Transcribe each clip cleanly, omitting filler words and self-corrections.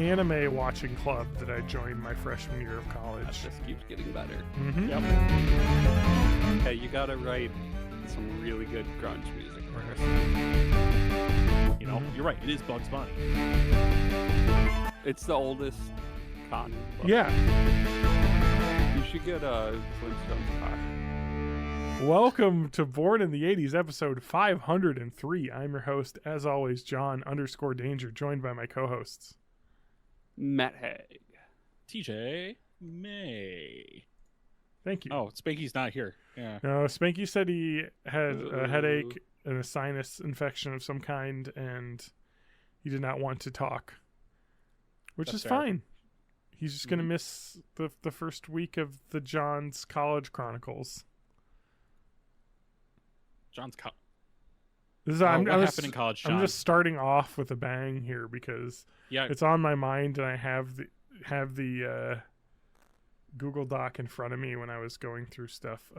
anime watching club that I joined my freshman year of college. That just keeps getting better. Mm-hmm. Yep. Hey, you gotta write some really good grunge music first. You know, you're right. It is Bugs Bunny. It's the oldest comic book. Yeah. You should get a Flintstones costume. Welcome to Born in the 80s, episode 503. I'm your host, as always, John_Danger, joined by my co-hosts. Matt Haig. TJ May. Thank you. Oh, Spanky's not here. Yeah. No, Spanky said he had a headache and a sinus infection of some kind, and he did not want to talk, which That's is fair. fine. He's just going to miss the first week of the John's College Chronicles. What happened in college, John? I'm just starting off with a bang here because it's on my mind, and I have the Google Doc in front of me when I was going through stuff.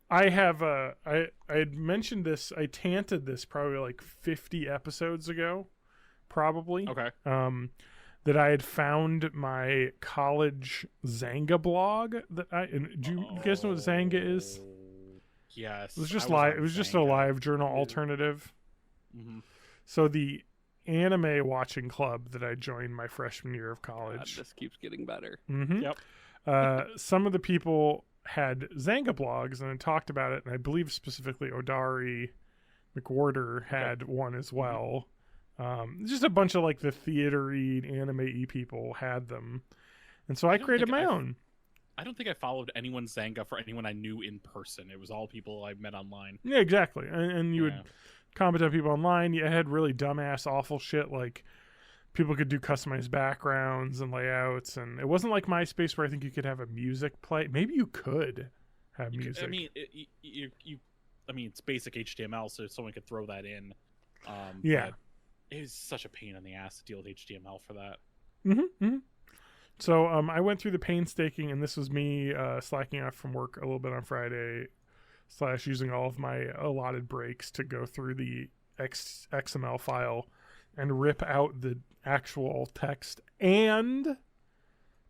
I had mentioned this. I tanted this probably like 50 episodes ago, probably. Okay. That I had found my college Zanga blog. Do you guys know what Zanga is? Yes. It was just live. It was just a live journal alternative. Mm-hmm. So the anime watching club that I joined my freshman year of college. That just keeps getting better. Mm-hmm. Yep. Some of the people had Zanga blogs and I talked about it, and I believe specifically Odari McWhorter had one as well. Just a bunch of like the theater-y, anime-y people had them, and so I created my own. I don't think I followed anyone's Zanga for anyone I knew in person. It was all people I met online. Yeah, exactly. And you would comment on people online. You had really dumbass, awful shit like people could do customized backgrounds and layouts, and it wasn't like MySpace where I think you could have a music play. Maybe you could have music. I mean, it's basic HTML, so someone could throw that in. Yeah. It was such a pain in the ass to deal with HTML for that. Mm-hmm. Mm-hmm. So I went through the painstaking, and this was me slacking off from work a little bit on Friday, / using all of my allotted breaks to go through the XML file and rip out the actual text and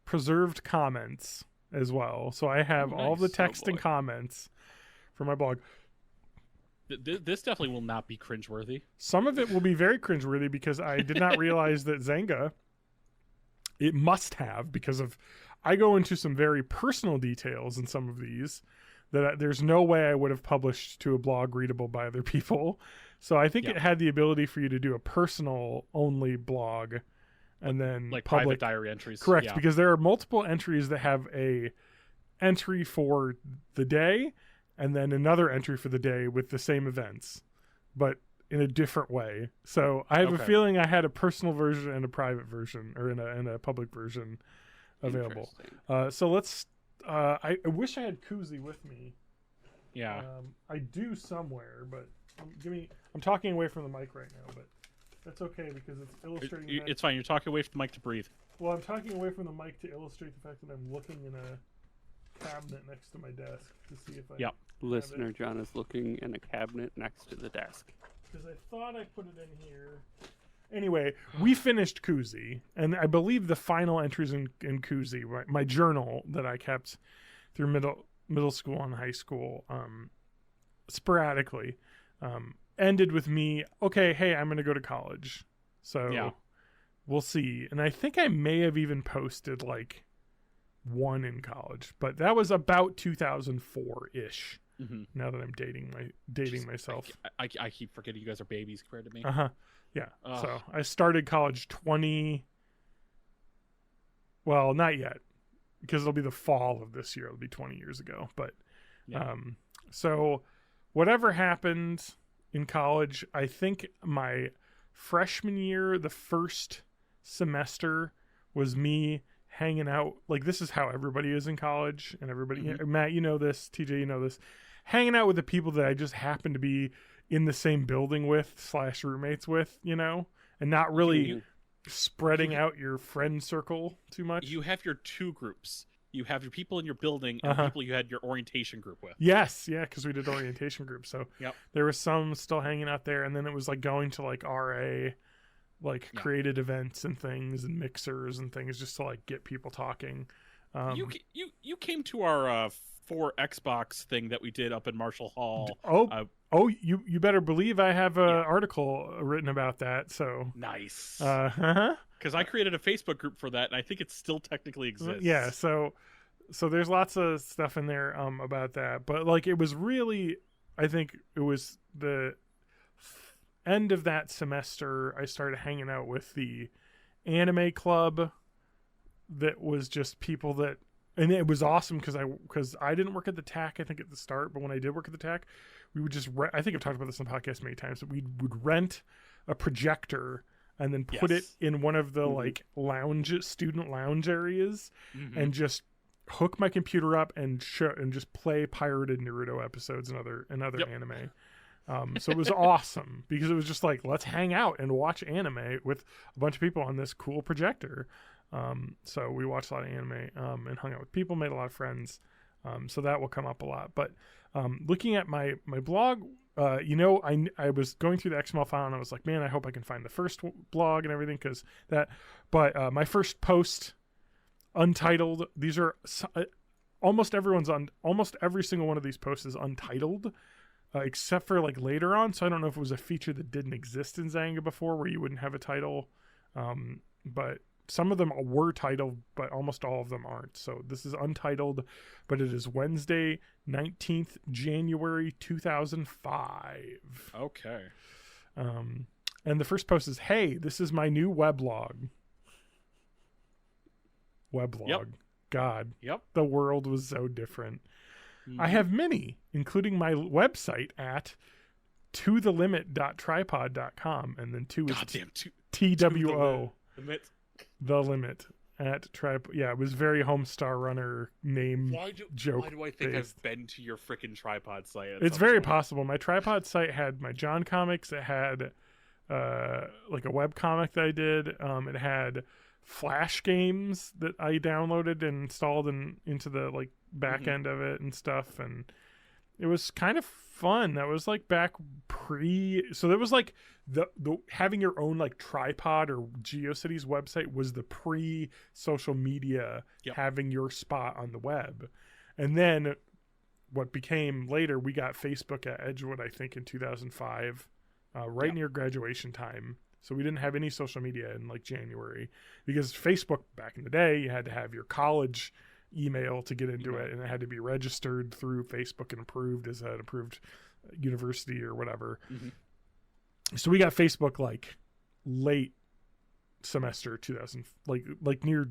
preserved comments as well. So I have all the text and comments for my blog. This definitely will not be cringeworthy. Some of it will be very cringeworthy because I did not realize that Zanga, it must have, because of I go into some very personal details in some of these that there's no way I would have published to a blog readable by other people. So I think it had the ability for you to do a personal only blog and then like public private diary entries. Correct, because there are multiple entries that have a entry for the day and then another entry for the day with the same events, but in a different way. So I have a feeling I had a personal version and a private version, or in a public version available. So let's. I wish I had Koozie with me. Yeah. I do somewhere, but I'm talking away from the mic right now, but that's okay because it's illustrating. It's fine. You're talking away from the mic to breathe. Well, I'm talking away from the mic to illustrate the fact that I'm looking in a cabinet next to my desk to see if I. Yep. Listener John is looking in a cabinet next to the desk. Because I thought I put it in here. Anyway, we finished Koozie, and I believe the final entries in Koozie, my journal that I kept through middle school and high school, sporadically, ended with me, okay, hey, I'm going to go to college. So we'll see. And I think I may have even posted like one in college, but that was about 2004-ish. Mm-hmm. Now that I'm dating myself. I keep forgetting you guys are babies compared to me. Yeah. So I started college well, not yet, because it'll be the fall of this year. It'll be 20 years ago. But so whatever happened in college, I think my freshman year, the first semester was me hanging out. Like, this is how everybody is in college, and everybody, Matt, you know this, TJ, you know this, hanging out with the people that I just happen to be in the same building with / roommates with, you know, and not really spreading out your friend circle too much. You have your two groups. You have your people in your building and the people you had your orientation group with. Yes, yeah, because we did orientation groups. So there was some still hanging out there, and then it was like going to like RA like created events and things and mixers and things just to like get people talking. You came to our for Xbox thing that we did up in Marshall Hall. You better believe I have an article written about that. So nice. Because I created a Facebook group for that, and I think it still technically exists. Yeah. So there's lots of stuff in there about that, but like it was really, I think it was the end of that semester. I started hanging out with the anime club. That was just people that, and it was awesome because I didn't work at the TAC, I think, at the start, but when I did work at the TAC, we would just I think I've talked about this on the podcast many times, but we would rent a projector and then put it in one of the like student lounge areas and just hook my computer up and just play pirated Naruto episodes and other anime. So it was awesome because it was just like, let's hang out and watch anime with a bunch of people on this cool projector. So we watched a lot of anime and hung out with people, made a lot of friends. So that will come up a lot. But looking at my blog, I was going through the XML file and I was like, man, I hope I can find the first blog and everything but my first post, untitled, these are almost every single one of these posts is untitled. Except for like later on. So I don't know if it was a feature that didn't exist in Zanga before where you wouldn't have a title. But some of them were titled, but almost all of them aren't. So this is untitled, but it is Wednesday, 19th January 2005. Okay. And the first post is, hey, this is my new weblog. Yep. God. Yep. The world was so different. I have many, including my website at tothelimit.tripod.com, and then two is TWO. The limit at tripod. Yeah, it was very Homestar Runner name joke. Why do I think I've been to your freaking tripod site? It's very possible. My tripod site had my John comics. It had like a web comic that I did. It had Flash games that I downloaded and installed into the like back end of it and stuff, and it was kind of fun. That was like back so there was like the having your own like tripod or GeoCities website was the pre social media having your spot on the web. And then what became later, we got Facebook at Edgewood, I think in 2005, near graduation time. So we didn't have any social media in like January, because Facebook back in the day, you had to have your college email to get into it, and it had to be registered through Facebook and approved as an approved university or whatever. So we got Facebook like late semester 2000, like near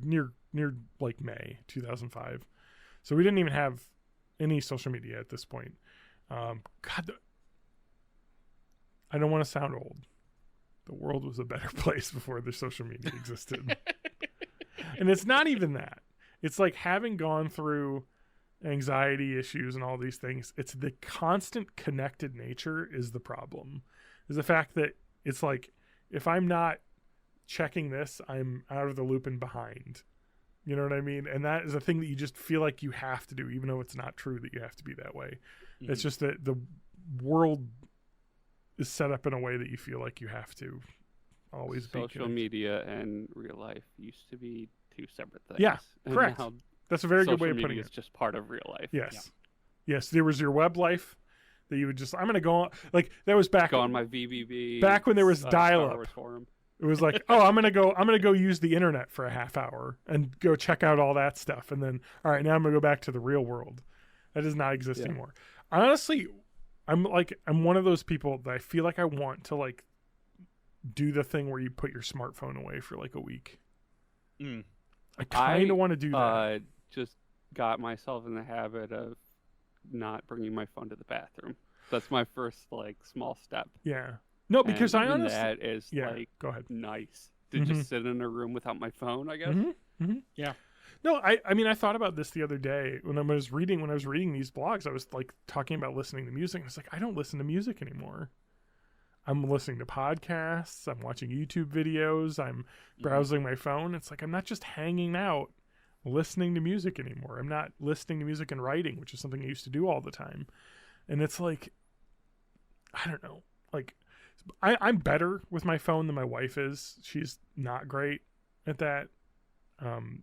like May 2005. So we didn't even have any social media at this point. God, I don't want to sound old. The world was a better place before the social media existed. And it's not even that. It's like having gone through anxiety issues and all these things, it's the constant connected nature is the problem. Is the fact that it's like, if I'm not checking this, I'm out of the loop and behind. You know what I mean? And that is a thing that you just feel like you have to do, even though it's not true that you have to be that way. It's just that the world is set up in a way that you feel like you have to always be connected. Social media and real life used to be two separate things. Yeah, correct. That's a very good way of putting it. It's just part of real life. Yes. Yes, there was your web life that you would just, I'm going to go on, like that was back on my VBB. Back when there was dial-up. It was like, oh, I'm going to go use the internet for a half hour and go check out all that stuff. And then, all right, now I'm going to go back to the real world. That does not exist anymore. Honestly, I'm one of those people that I feel like I want to like do the thing where you put your smartphone away for like a week. I kind of want to do that. Just got myself in the habit of not bringing my phone to the bathroom. That's my first like small step. Yeah. No, because I honestly, that is like go ahead. Nice to just sit in a room without my phone, I guess. Yeah. No, I mean, I thought about this the other day when I was reading these blogs. I was like talking about listening to music. I was like, I don't listen to music anymore. I'm listening to podcasts. I'm watching YouTube videos. I'm browsing my phone. It's like I'm not just hanging out listening to music anymore. I'm not listening to music and writing, which is something I used to do all the time. And it's like, I don't know, like I'm better with my phone than my wife is. She's not great at that.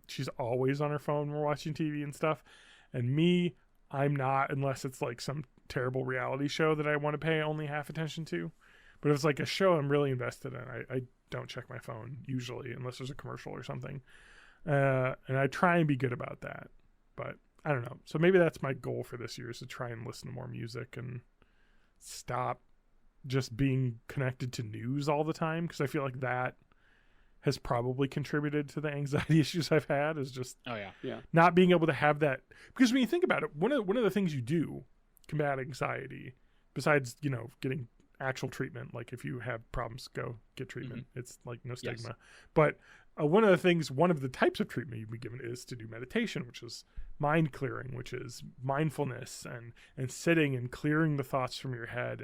She's always on her phone when we're watching TV and stuff. And me, I'm not, unless it's like some terrible reality show that I want to pay only half attention to. But if it's like a show I'm really invested in, I don't check my phone usually unless there's a commercial or something. And I try and be good about that. But I don't know. So maybe that's my goal for this year, is to try and listen to more music and stop just being connected to news all the time, because I feel like that has probably contributed to the anxiety issues I've had, is just not being able to have that. Because when you think about it, one of the things you do combat anxiety, besides, you know, getting actual treatment, like if you have problems, go get treatment. It's like no stigma. Yes. But one of the types of treatment you'd be given is to do meditation, which is mind clearing, which is mindfulness and sitting and clearing the thoughts from your head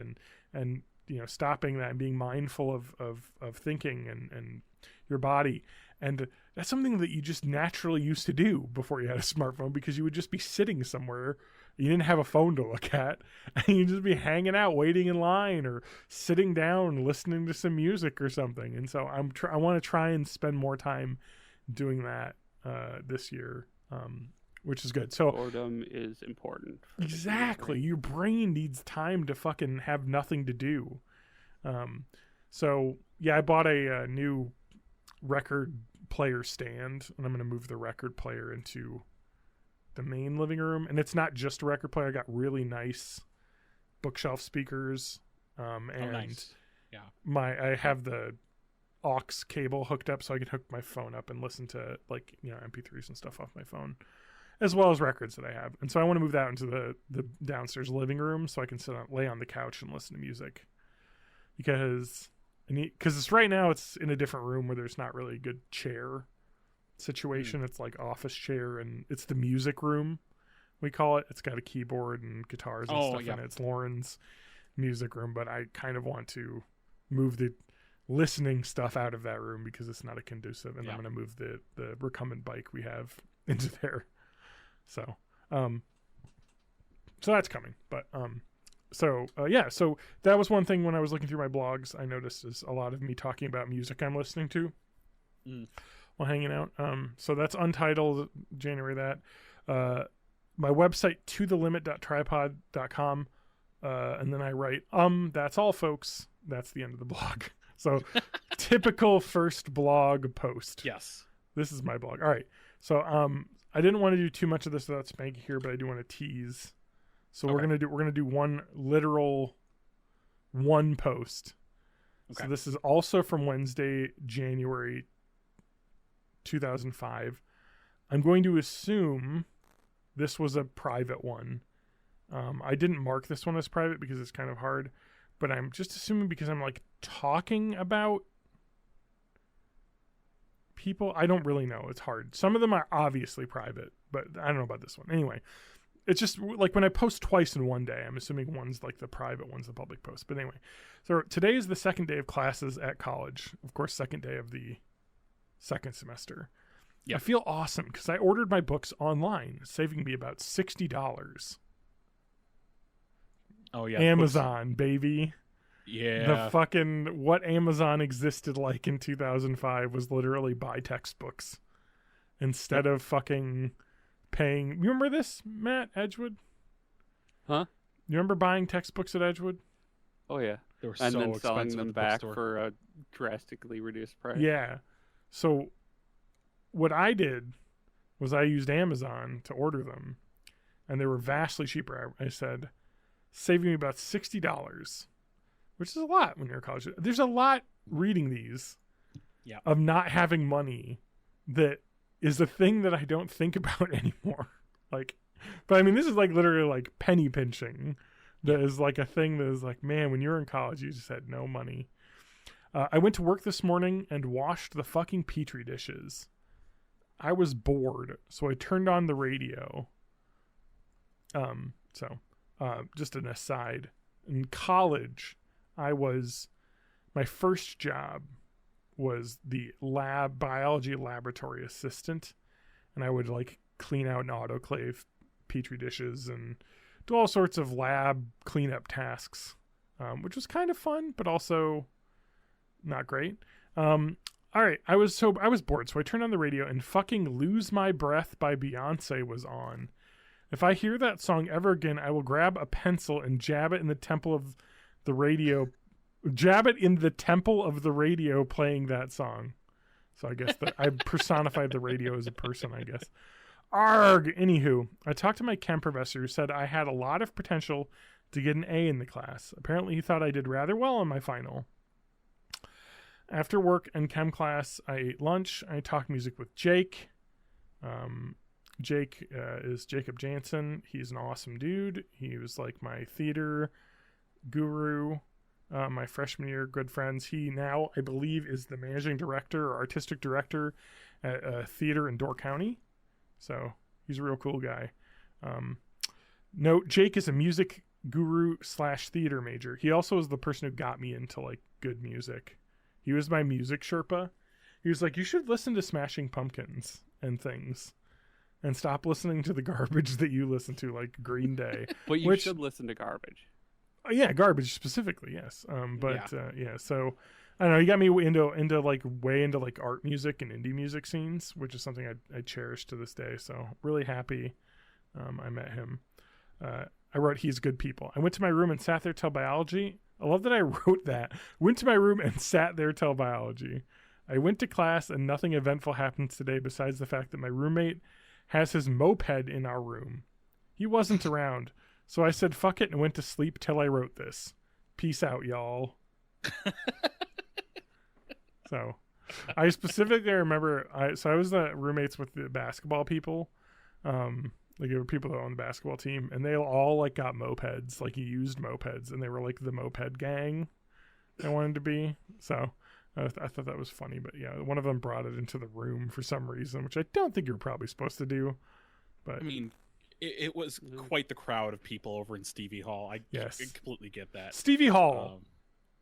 and you know, stopping that and being mindful of thinking and your body. And that's something that you just naturally used to do before you had a smartphone, because you would just be sitting somewhere. You didn't have a phone to look at, and you'd just be hanging out, waiting in line, or sitting down, listening to some music or something. And so I want to try and spend more time doing that this year, which is good. So boredom is important. Exactly. Your brain needs time to fucking have nothing to do. So yeah, I bought a new record player stand, and I'm going to move the record player into the main living room. And it's not just a record player. I got really nice bookshelf speakers. And nice. Yeah. I have the aux cable hooked up so I can hook my phone up and listen to, like, you know, MP3s and stuff off my phone, as well as records that I have. And so I want to move that into the downstairs living room so I can lay on the couch and listen to music, because it's right now it's in a different room where there's not really a good chair situation. It's like office chair, and it's the music room, we call it. It's got a keyboard and guitars and stuff in it. It's Lauren's music room, but I kind of want to move the listening stuff out of that room because it's not a conducive, and I'm going to move the recumbent bike we have into there. So that's coming. But so that was one thing when I was looking through my blogs I noticed, is a lot of me talking about music I'm listening to while hanging out. So that's Untitled, January that. My website, tothelimit.tripod.com, and then I write, that's all, folks. That's the end of the blog. So typical first blog post. Yes. This is my blog. All right. So I didn't want to do too much of this without Spanky here, but I do want to tease. So we're gonna do one literal one post. Okay. So this is also from Wednesday, January 2005. I'm going to assume this was a private one. I didn't mark this one as private because it's kind of hard, but I'm just assuming because I'm like talking about people. I don't really know. It's hard. Some of them are obviously private, but I don't know about this one. Anyway, it's just like when I post twice in one day, I'm assuming one's like the private, one's the public post. But anyway, so today is the second day of classes at college. Of course, second day of the second semester. Yeah. I feel awesome because I ordered my books online, saving me about $60. Oh yeah, Amazon, baby. Yeah. The fucking what Amazon existed like in 2005 was literally buy textbooks instead of fucking paying. You remember this, Matt Edgewood? Huh? You remember buying textbooks at Edgewood? Oh yeah. They were and so then expensive selling at them the back bookstore. for a drastically reduced price. Yeah. So what I did was I used Amazon to order them, and they were vastly cheaper. I said, saving me about $60, which is a lot when you're in college. There's a lot reading these of not having money that is a thing that I don't think about anymore. Like, but I mean, this is like literally like penny pinching. That is like a thing that is like, man, when you're in college, you just had no money. I went to work this morning and washed the fucking Petri dishes. I was bored, so I turned on the radio. Just an aside. In college, my first job was the biology laboratory assistant, and I would like clean out and autoclave Petri dishes and do all sorts of lab cleanup tasks which was kind of fun, but also not great. All right, I was bored, so I turned on the radio and fucking "Lose My Breath" by Beyonce was on. If I hear that song ever again, I will grab a pencil and jab it in the temple of the radio. Jab it in the temple of the radio playing that song. So I guess that I personified the radio as a person, I guess. Arg! Anywho, I talked to my chem professor who said I had a lot of potential to get an A in the class. Apparently he thought I did rather well on my final. After work and chem class, I ate lunch. I talked music with Jake. Jake is Jacob Jansen. He's an awesome dude. He was like my theater guru my freshman year, good friends. He now, I believe, is the managing director or artistic director at a theater in Door County. So he's a real cool guy. Note, Jake is a music guru / theater major. He also is the person who got me into like good music. He was my music Sherpa. He was like, you should listen to Smashing Pumpkins and things and stop listening to the garbage that you listen to, like Green Day. But you should listen to garbage. Yeah, garbage specifically, yes. So I don't know, he got me into like way into like art music and indie music scenes, which is something I cherish to this day. So really happy I met him. I wrote he's good people. I went to my room and sat there till biology. I love that I wrote that. Went to my room and sat there till biology. I went to class and nothing eventful happens today besides the fact that my roommate has his moped in our room. He wasn't around, so I said fuck it and went to sleep till I wrote this. Peace out, y'all. So I specifically remember, I was the roommates with the basketball people. Like there were people that owned the basketball team, and they all like got mopeds, like used mopeds, and they were like the moped gang I wanted to be. So I thought that was funny, but yeah, one of them brought it into the room for some reason, which I don't think you're probably supposed to do. But I mean, it was quite the crowd of people over in Stevie Hall. I completely get that. Stevie Hall,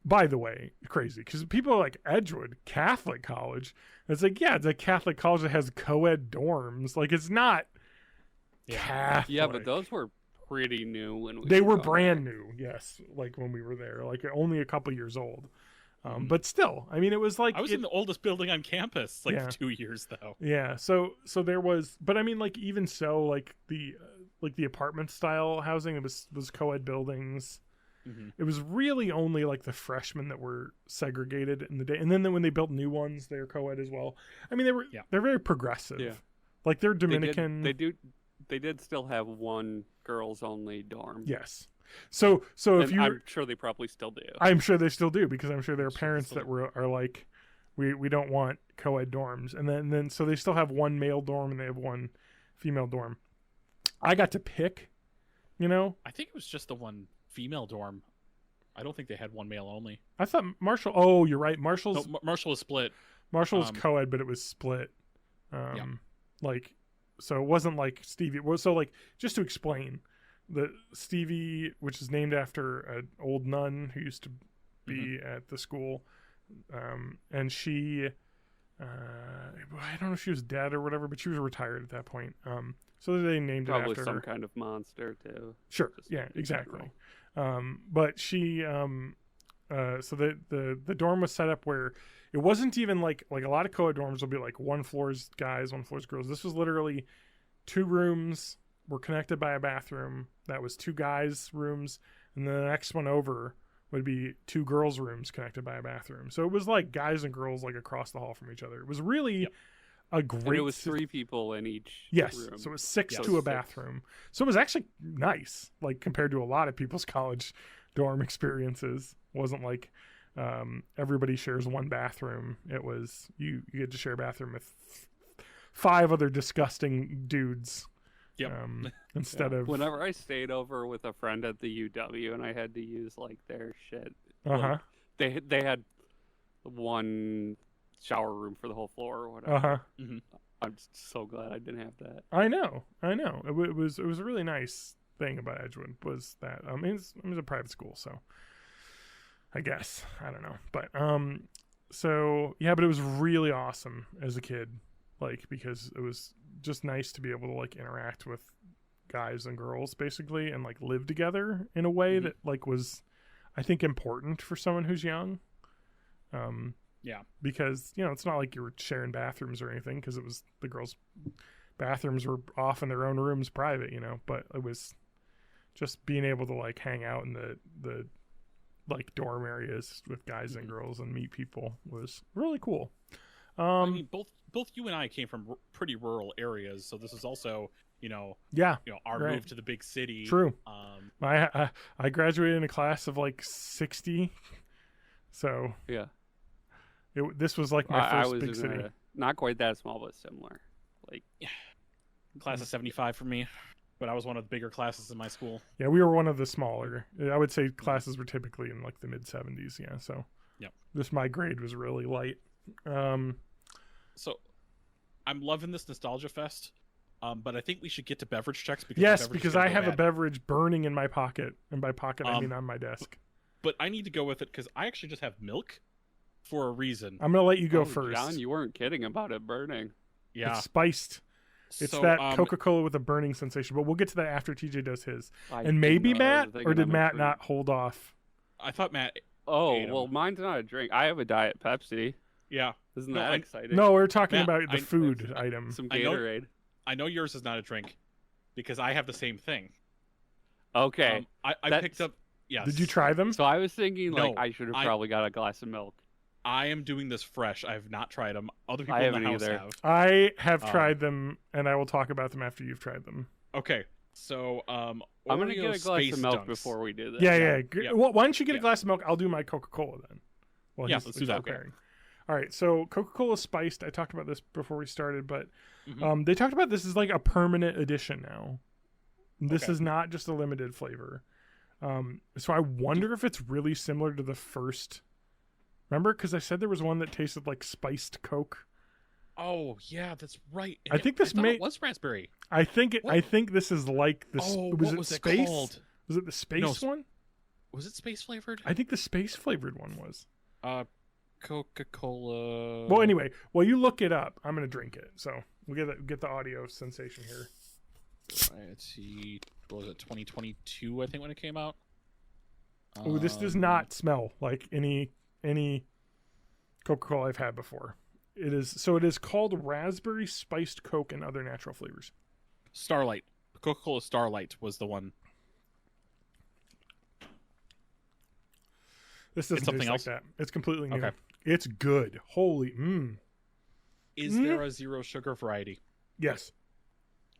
by the way, crazy, because people are like Edgewood Catholic College. It's like, yeah, it's a Catholic college that has co-ed dorms. Like, it's not Catholic. Yeah, but those were pretty new when they were brand new. Yes, like when we were there, like only a couple years old. But still, I mean, it was like I was in the oldest building on campus, like for 2 years though. Yeah, so there was, but I mean, like even so, like the apartment style housing, was co-ed buildings. Mm-hmm. It was really only like the freshmen that were segregated in the day, and then when they built new ones, they were co-ed as well. I mean, they're very progressive. Yeah. Like they're Dominican. They did still have one girls only dorm. Yes. So if you, I'm sure they probably still do. I'm sure they still do, because I'm sure there are parents that are like, we don't want co-ed dorms, and then so they still have one male dorm and they have one female dorm. I got to pick, I think it was just the one female dorm. I don't think they had one male only. I thought Marshall. Oh, you're right. Marshall was split. Marshall was co-ed, but it was split. Like, so it wasn't like Stevie. So like, just to explain. The Stevie, which is named after an old nun who used to be at the school, and she, I don't know if she was dead or whatever, but she was retired at that point. So they named it after some her. Kind of monster too. Sure, yeah, exactly. But she, so the dorm was set up where it wasn't even like a lot of co-ed dorms will be like one floor's guys, one floor's girls. This was literally 2 rooms. Were connected by a bathroom. That was 2 guys' rooms, and then the next one over would be 2 girls' rooms connected by a bathroom. So it was like guys and girls like across the hall from each other. It was really a great. And it was 3 people in each. Yes, room. so it was 6 to a bathroom. So it was actually nice, like compared to a lot of people's college dorm experiences. It wasn't like everybody shares one bathroom. It was you get to share a bathroom with 5 other disgusting dudes. Yep. Instead of whenever I stayed over with a friend at the UW and I had to use like their shit, they had one shower room for the whole floor or whatever. I'm so glad I didn't have that. I know. It was a really nice thing about Edgewood was that it was a private school, so I guess I don't know, but so yeah, but it was really awesome as a kid, like because it was just nice to be able to like interact with guys and girls basically and like live together in a way that like was, I think, important for someone who's young. Yeah. Because, it's not like you were sharing bathrooms or anything, because it was the girls' bathrooms were off in their own rooms private, but it was just being able to like hang out in the like dorm areas with guys and girls and meet people was really cool. I mean, both you and I came from pretty rural areas, so this is also, our move to the big city. True. I graduated in a class of like 60, so yeah, this was like my first big city. Not quite that small, but similar. Like, class of 75 for me, but I was one of the bigger classes in my school. Yeah, we were one of the smaller. I would say classes were typically in like the mid 70s. Yeah, so my grade was really light. So I'm loving this nostalgia fest, but I think we should get to beverage checks because I have a beverage burning in my pocket, and by pocket I mean on my desk. But I need to go with it because I actually just have milk for a reason. I'm gonna let you go first. John, you weren't kidding about it burning. Yeah, it's spiced. It's that Coca-Cola with a burning sensation, but we'll get to that after TJ does his. And maybe Matt, or did Matt not hold off? I thought Matt. Oh, well, mine's not a drink. I have a Diet Pepsi. Yeah. Isn't that exciting? No, we're talking about the food item. Some Gatorade. I know yours is not a drink because I have the same thing. Okay. I picked up. Yes. Did you try them? So I was thinking I should have probably got a glass of milk. I am doing this fresh. I have not tried them. Other people in the house have. I have tried them, and I will talk about them after you've tried them. Okay. So, I'm going to get a glass of milk before we do this. Yeah. Well, why don't you get a glass of milk? I'll do my Coca-Cola then. Well, let's do that. Preparing. All right, so Coca-Cola spiced. I talked about this before we started, but they talked about this as like a permanent edition now. This is not just a limited flavor. So I wonder if it's really similar to the first. Remember, because I said there was one that tasted like spiced Coke. Oh yeah, that's right. I think this it was raspberry. I think this is like the. Was it space? Called? Was it the space one? Was it space flavored? I think the space flavored one was. Coca-Cola. Well, anyway, while you look it up, I'm gonna drink it. So we'll get the audio sensation here. Let's see. What was it? 2022, I think, when it came out. Oh, this does not smell like any Coca-Cola I've had before. It is called Raspberry Spiced Coke and Other Natural Flavors. Starlight. Coca-Cola Starlight was the one. This doesn't taste like that. It's completely new. Okay. It's good. Holy Is there a zero sugar variety? Yes.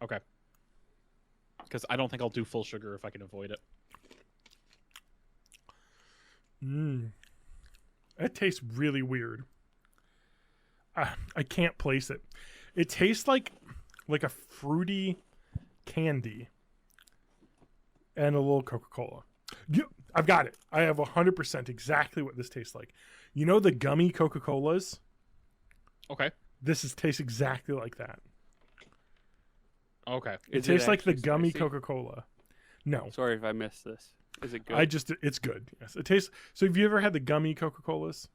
Okay. Because I don't think I'll do full sugar if I can avoid it. That tastes really weird. I can't place it. It tastes like a fruity candy and a little Coca-Cola. I've got it. I have 100% exactly what this tastes like. You know the gummy Coca-Colas? Okay. This tastes exactly like that. Okay. It tastes like the gummy Coca-Cola. No. Sorry if I missed this. Is it good? It's good. Yes. It tastes. So have you ever had the gummy Coca-Colas?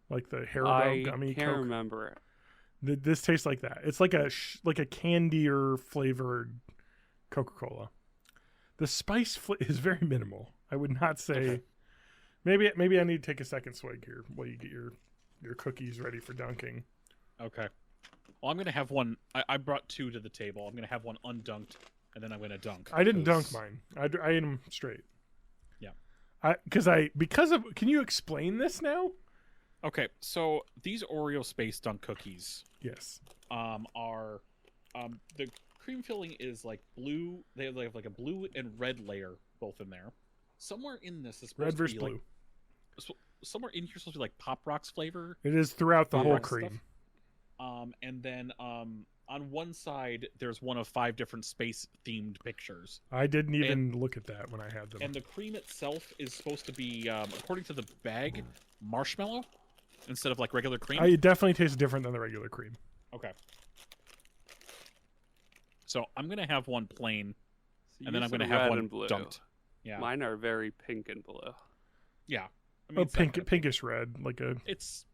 Like the Haribo gummy Coke? I can't remember it. This tastes like that. It's like a candier flavored Coca-Cola. The spice is very minimal. I would not say. Maybe I need to take a second swig here while you get your cookies ready for dunking. Okay. Well, I'm gonna have one. I brought two to the table. I'm gonna have one undunked, and then I'm gonna dunk. I didn't dunk mine. I ate them straight. Yeah. Because of. Can you explain this now? Okay, so these Oreo Space Dunk cookies, yes, are the cream filling is like blue. They have like a blue and red layer both in there. Somewhere in this is supposed red versus to be blue. Somewhere in here is supposed to be like Pop Rocks flavor. It is throughout the whole cream. Stuff. And then on one side there's one of 5 different space themed pictures. I didn't even look at that when I had them. And the cream itself is supposed to be, according to the bag, marshmallow. Instead of like regular cream? It definitely tastes different than the regular cream. Okay. So I'm going to have one plain, and then I'm going to have one dunked. Yeah. Mine are very pink and blue. Yeah. I mean, pinkish red. Like a... It's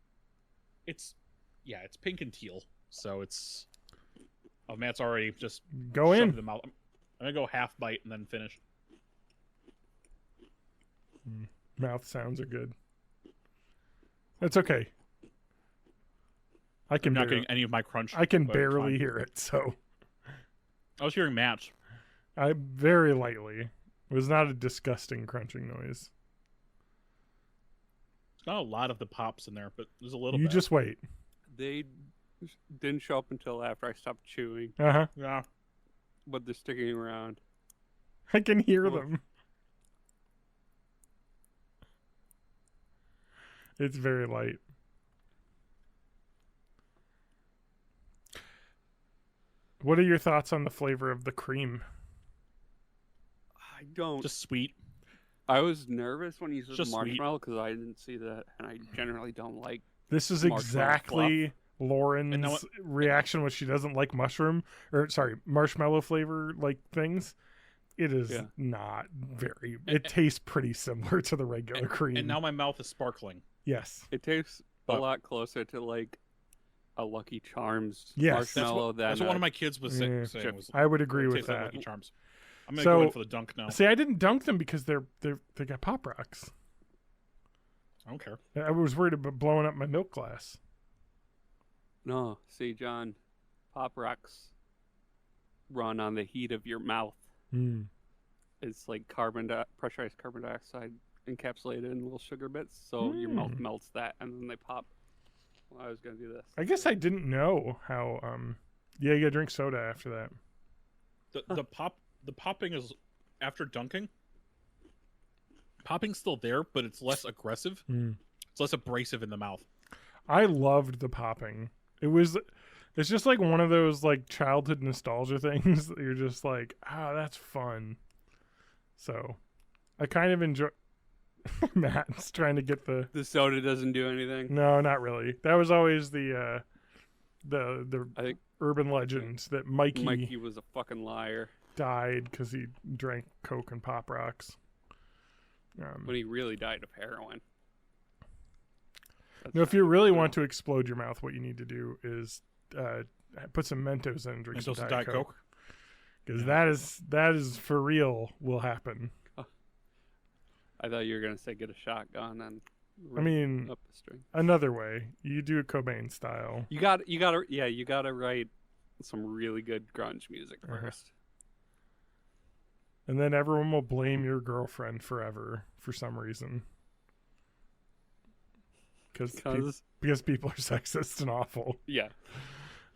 pink and teal. So it's... Oh, Matt's already just... Go in. Them out. I'm going to go half bite and then finish. Mouth sounds are good. It's okay. I'm not getting any of my crunch. I can barely hear it, so. I was hearing Matt's. I very lightly. It was not a disgusting crunching noise. It's not a lot of the pops in there, but there's a little You bit. just wait. They didn't show up until after I stopped chewing, Uh-huh. Yeah. but they're sticking around. I can hear them. It's very light. What are your thoughts on the flavor of the cream? I don't. Just sweet. I was nervous when you said Just sweet. marshmallow because I didn't see that, and I generally don't like. This is Marshmallow exactly Lauren's And now what- reaction when she doesn't like marshmallow flavor like things. It is not very. It tastes pretty similar to the regular cream. And now my mouth is sparkling. Yes. It tastes a lot closer to like a Lucky Charms Yes. marshmallow That's than what one of my kids was saying. chip. Was, I would agree it with tastes like that. Lucky Charms. I'm gonna So- go in for the dunk now. See, I didn't dunk them because they got Pop Rocks. I don't care. I was worried about blowing up my milk glass. No, see, John, Pop Rocks run on the heat of your mouth. Mm. It's like pressurized carbon dioxide encapsulated in little sugar bits, so your mouth melts that, and then they pop. Well, I was gonna do this. I guess I didn't know how. Yeah, you gotta drink soda after that. The popping is after dunking. Popping's still there, but it's less aggressive. It's less abrasive in the mouth. I loved the popping. It's just like one of those like childhood nostalgia things that you're just like, that's fun. So, I kind of enjoy. Matt's trying to get the soda doesn't do anything. No, not really. That was always the I think urban legend that Mikey was a fucking liar died because he drank Coke and Pop Rocks. when he really died of heroin. No, if you really want to explode your mouth, what you need to do is put some Mentos in and drink some Diet Coke. Because that is for real will happen. I thought you were gonna say get a shotgun and up the string. Another way you do it Cobain style. You gotta write some really good grunge music first. And then everyone will blame your girlfriend forever for some reason. Because people are sexist and awful. Yeah.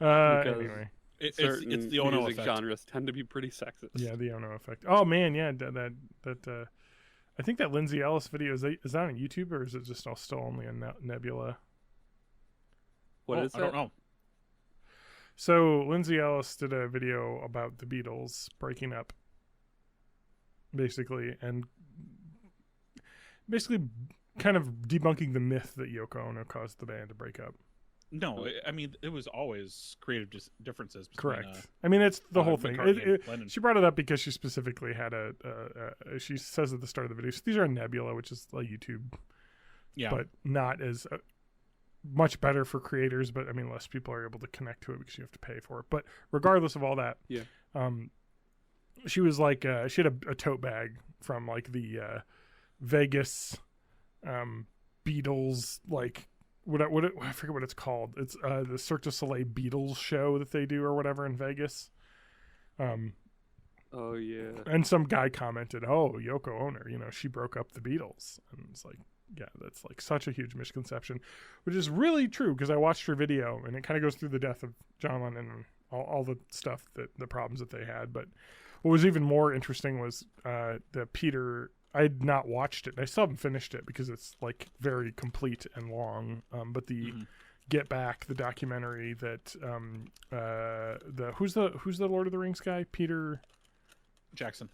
Anyway. It's the Ono music effect. Genres tend to be pretty sexist. Yeah, the Ono effect. Oh man, yeah, that I think that Lindsay Ellis video is that on YouTube or is it just still only a Nebula? What is that? I don't know. So Lindsay Ellis did a video about the Beatles breaking up, basically kind of debunking the myth that Yoko Ono caused the band to break up. No, I mean it was always creative differences. Correct. I mean it's the whole thing. She brought it up because she specifically had she says at the start of the video, so these are Nebula, which is like YouTube, but not as much better for creators. But I mean, less people are able to connect to it because you have to pay for it. But regardless of all that, she was like she had a tote bag from like the Vegas Beatles like. I forget what it's called. It's the Cirque du Soleil Beatles show that they do or whatever in Vegas. Oh yeah. And some guy commented, "Oh, Yoko Ono, she broke up the Beatles." And it's like, yeah, that's like such a huge misconception, which is really true because I watched her video and it kind of goes through the death of John Lennon and all the stuff the problems that they had. But what was even more interesting was the Peter. I had not watched it. I still haven't finished it because it's like very complete and long. But the Get Back, the documentary that who's the Lord of the Rings guy? Peter Jackson.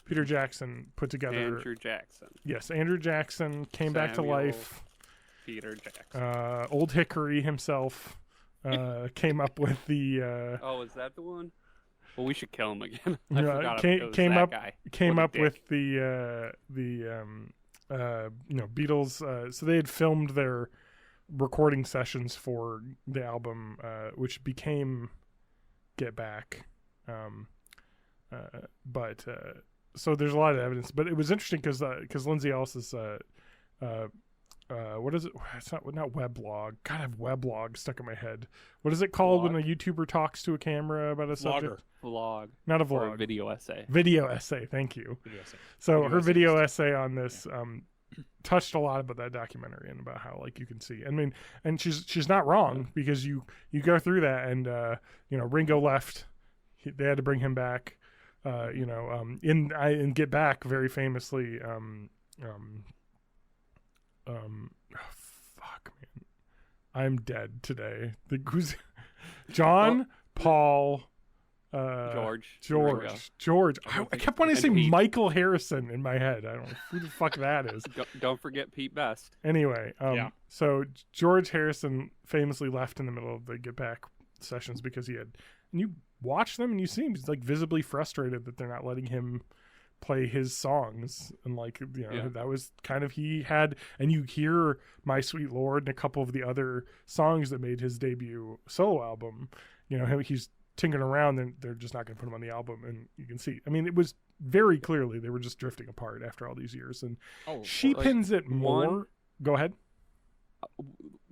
Peter Jackson put together. Andrew Jackson. Yes, Andrew Jackson came back to life. Peter Jackson. Old Hickory himself came up with the. Oh, is that the one? Well, we should kill him again. Came up with the Beatles. So they had filmed their recording sessions for the album, which became Get Back. But so there's a lot of evidence, but it was interesting because Lindsay Ellis's what is it? It's not weblog. God, I have weblog stuck in my head. What is it called when a YouTuber talks to a camera about a subject? Vlog. Not a Or vlog. a video essay. Video essay. Thank you. Video essay. So her video essay on this touched a lot about that documentary and about how like you can see. I mean, and she's not wrong because you go through that and Ringo left. They had to bring him back. In Get Back, very famously. Fuck, man, I'm dead today. John, Paul, George. I kept wanting to say Pete. Michael Harrison in my head. I don't know who the fuck that is. Don't forget Pete Best. Anyway, so George Harrison famously left in the middle of the Get Back sessions because and you watch them and you see he's like visibly frustrated that they're not letting him play his songs, and that was kind of he had, and you hear My Sweet Lord and a couple of the other songs that made his debut solo album, he's tinkering around and they're just not going to put him on the album, and you can see, I mean, it was very clearly they were just drifting apart after all these years, and she pins it more. Go ahead.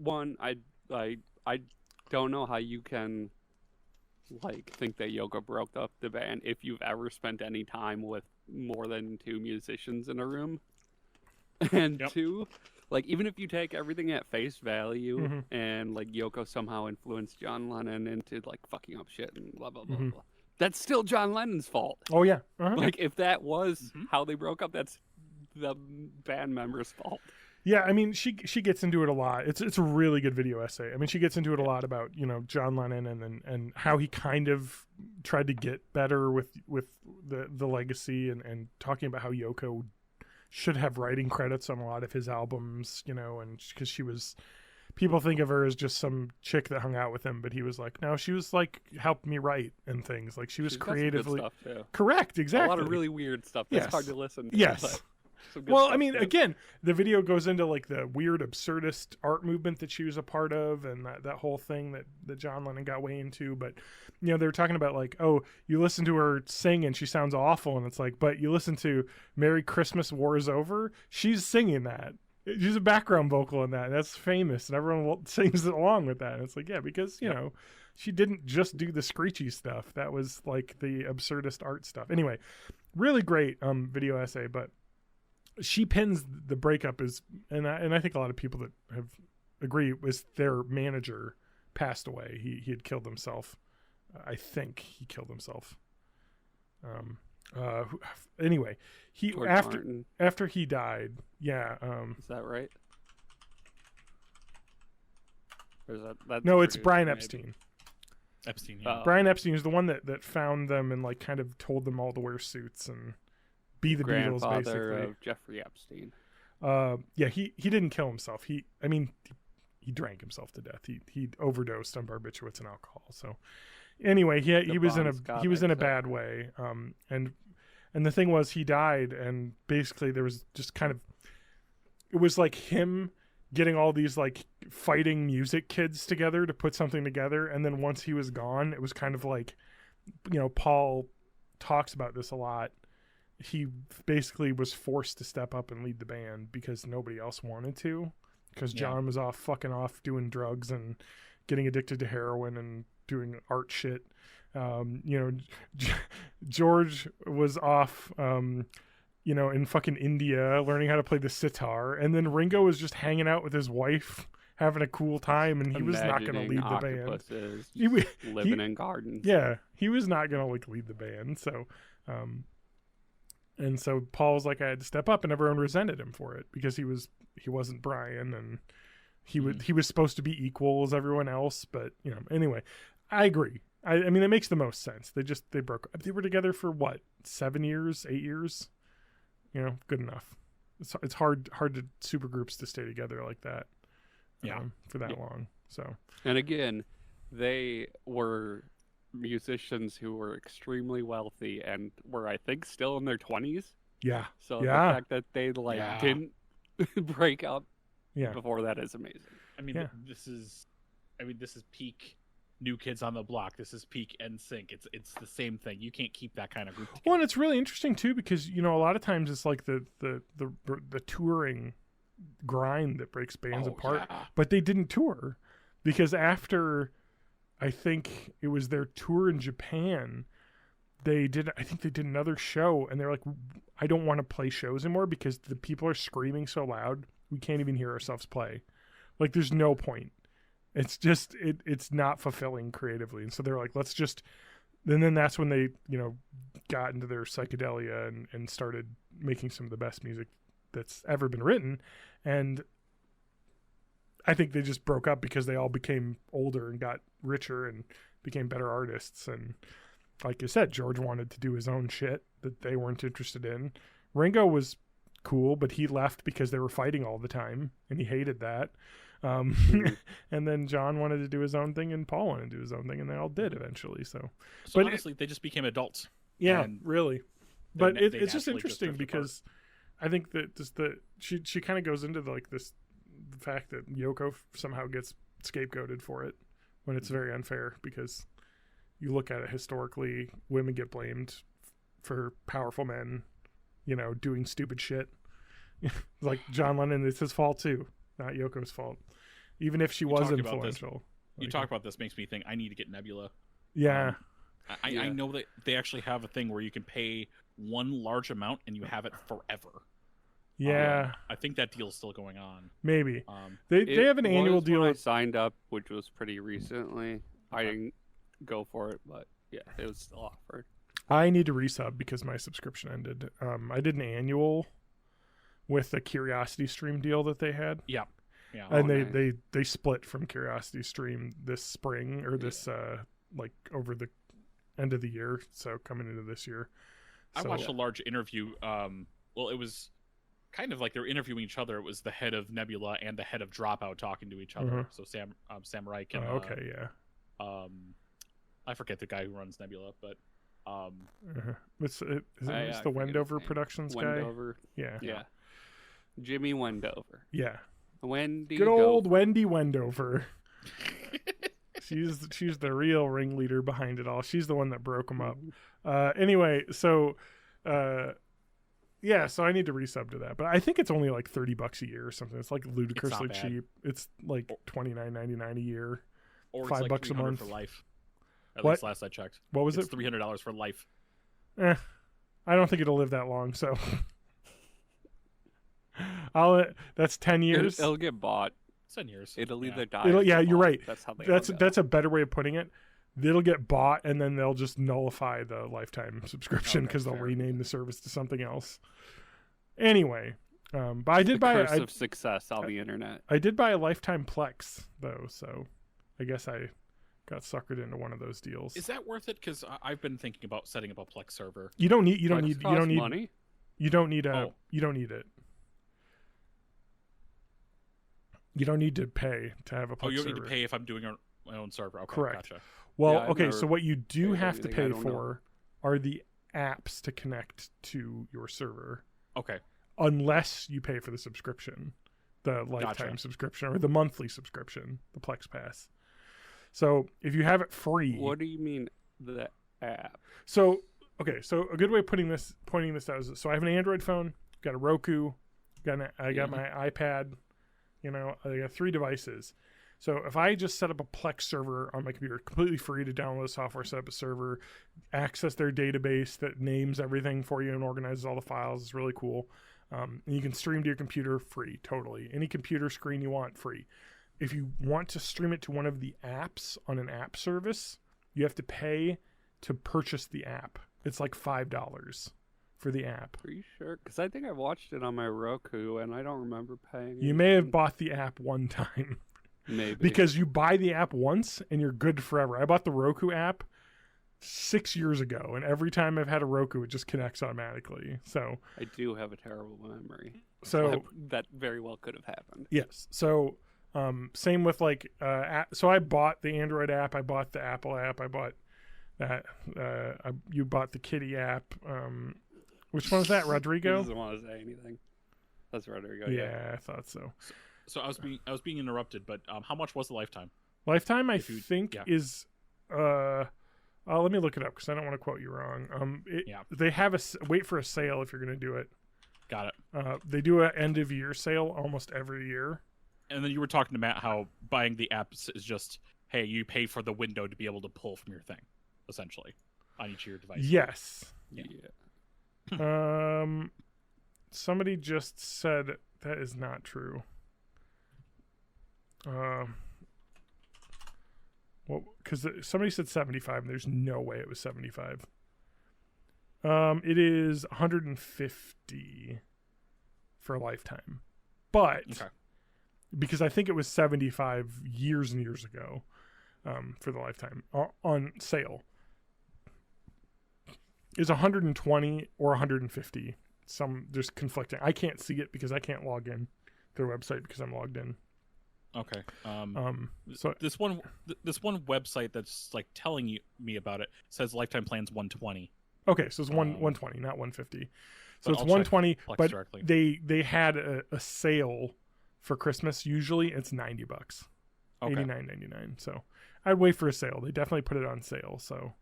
I don't know how you can think that Yoko broke up the band if you've ever spent any time with more than two musicians in a room. And two, even if you take everything at face value and Yoko somehow influenced John Lennon into fucking up shit and blah blah blah blah, that's still John Lennon's fault. Oh yeah. If that was how they broke up, that's the band members' fault. Yeah, I mean, she gets into it a lot. It's a really good video essay. I mean, she gets into it a lot about John Lennon and how he kind of tried to get better with the legacy and talking about how Yoko should have writing credits on a lot of his albums, and because people think of her as just some chick that hung out with him, but he was like, no, she was helped me write and things. She was creatively got some good stuff, too. Correct, exactly. A lot of really weird stuff that's hard to listen to. Yes. Well, I mean, again, the video goes into the weird absurdist art movement that she was a part of, and that whole thing that John Lennon got way into. But they were talking about you listen to her sing and she sounds awful, and it's but you listen to Merry Christmas, War is Over, she's singing that. She's a background vocal in that, and that's famous, and everyone sings along with that. And it's because she didn't just do the screechy stuff. That was the absurdist art stuff. Anyway, really great video essay, but she pins the breakup and I think a lot of people that have agree was their manager passed away. He had killed himself. I think he killed himself. Anyway, after he died, is that right? Or is that no, it's Brian Epstein. Epstein, yeah. Brian Epstein is the one that found them and kind of told them all to wear suits and be the Beatles, basically. Of Jeffrey Epstein. He didn't kill himself. He drank himself to death. He overdosed on barbiturates and alcohol. So anyway, he was in a bad way. And the thing was, he died, and basically there was just kind of, it was him getting all these fighting music kids together to put something together, and then once he was gone, it was kind of Paul talks about this a lot. He basically was forced to step up and lead the band because nobody else wanted to, because John was fucking off doing drugs and getting addicted to heroin and doing art shit. George was off, in fucking India learning how to play the sitar, and then Ringo was just hanging out with his wife having a cool time, and he was not going to lead the band. Living in gardens. Yeah, he was not going to lead the band. So, and so Paul was I had to step up, and everyone resented him for it because he wasn't Brian, and he was supposed to be equal as everyone else. But anyway, I agree. I mean, it makes the most sense. They broke up. They were together for what, 7 years, 8 years? Good enough. It's hard to supergroups to stay together like that. For that long. So, and again, they were musicians who were extremely wealthy and were, I think, still in their 20s. Yeah. So the fact that they didn't break up before that is amazing. I mean, this is peak New Kids on the Block. This is peak NSYNC. It's the same thing. You can't keep that kind of group together. Well, and it's really interesting too because a lot of times it's like the touring grind that breaks bands apart. Yeah. But they didn't tour because after I think it was their tour in Japan, I think they did another show and they're like, I don't want to play shows anymore because the people are screaming so loud we can't even hear ourselves play. Like there's no point. It's just it's not fulfilling creatively. And so they're like, let's just, and then that's when they, got into their psychedelia and started making some of the best music that's ever been written. And I think they just broke up because they all became older and got richer and became better artists. And like you said, George wanted to do his own shit that they weren't interested in. Ringo was cool, but he left because they were fighting all the time and he hated that. And then John wanted to do his own thing and Paul wanted to do his own thing and they all did eventually. So but honestly, they just became adults. Yeah, really. But it's just naturally interesting drifted because I think that just she kind of goes into the fact that Yoko somehow gets scapegoated for it when it's very unfair because you look at it historically, women get blamed for powerful men, doing stupid shit. Like John Lennon, it's his fault too, not Yoko's fault. Even if she was influential. You talk about this makes me think I need to get Nebula. Yeah. I know that they actually have a thing where you can pay one large amount and you have it forever. Yeah. I think that deal's still going on. Maybe. They have an annual deal. When I signed up, which was pretty recently. I didn't go for it, but yeah, it was still offered. I need to resub because my subscription ended. I did an annual with the Curiosity Stream deal that they had. Yeah. And they split from Curiosity Stream this spring or this like over the end of the year, so coming into this year. I watched a large interview. Well, it was kind of like they were interviewing each other. It was the head of Nebula and the head of Dropout talking to each other. So Sam Reich and I forget the guy who runs Nebula, but it's the Wendover Productions guy. Yeah. Jimmy Wendover. Yeah. Wendy. Good old Wendy Wendover. She's the real ringleader behind it all. She's the one that broke them up. Anyway, so so I need to resub to that, but I think it's only like $30 a year or something. It's like ludicrously cheap. It's like $29.99 a year, or $5 like a month for life. At what? least last I checked. What was it's it? $300 for life. I don't think it'll live that long. So that's 10 years. It'll get bought. 10 years. It'll either die. You're right. That's how they. That's a better way of putting it. It'll get bought and then they'll just nullify the lifetime subscription because they'll rename the service to something else. Anyway, but I did buy the curse of success on the internet. I did buy a lifetime Plex though, so I guess I got suckered into one of those deals. Is that worth it? Because I've been thinking about setting up a Plex server. You don't need money. You don't need it. You don't need to pay to have a Plex server. You don't need to pay if I'm doing my own server. Okay, correct. Gotcha. Well, so what you do have to pay for are the apps to connect to your server. Okay. Unless you pay for the subscription, the lifetime subscription or the monthly subscription, the Plex Pass. So if you have it free. What do you mean the app? So a good way of pointing this out is, so I have an Android phone, got a Roku, I got my iPad, I got 3 devices. So if I just set up a Plex server on my computer, completely free to download the software, set up a server, access their database that names everything for you and organizes all the files, it's really cool. And you can stream to your computer free, totally. Any computer screen you want, free. If you want to stream it to one of the apps on an app service, you have to pay to purchase the app. It's like $5 for the app. Are you sure? Because I think I watched it on my Roku and I don't remember paying. You may have bought the app one time. Maybe. Because you buy the app once and you're good forever. I bought the Roku app 6 years ago, and every time I've had a Roku, it just connects automatically. So I do have a terrible memory. So that very well could have happened. Yes. So same with so I bought the Android app, I bought the Apple app, I bought that. You bought the Kitty app. Which one was that, Rodrigo? He doesn't want to say anything. That's Rodrigo. Yeah, I thought so. So I was being interrupted, but how much was the lifetime? Lifetime, I think, is let me look it up because I don't want to quote you wrong. They have wait for a sale if you're going to do it. Got it. They do an end of year sale almost every year. And then you were talking to Matt how buying the apps is just, hey, you pay for the window to be able to pull from your thing, essentially, on each of your devices. Yes. Yeah. Somebody just said that is not true. Well, because somebody said 75, and there's no way it was 75. It is 150 for a lifetime, but because I think it was 75 years and years ago, for the lifetime on sale, is 120 or 150. There's conflicting. I can't see it because I can't log in to their website because I'm logged in. Okay. So this one website that's like telling me about it says lifetime plans 120. Okay, so it's 120, not 150. So it's 120, but directly. They had a sale for Christmas. Usually it's $90, $89.99. So I'd wait for a sale. They definitely put it on sale. So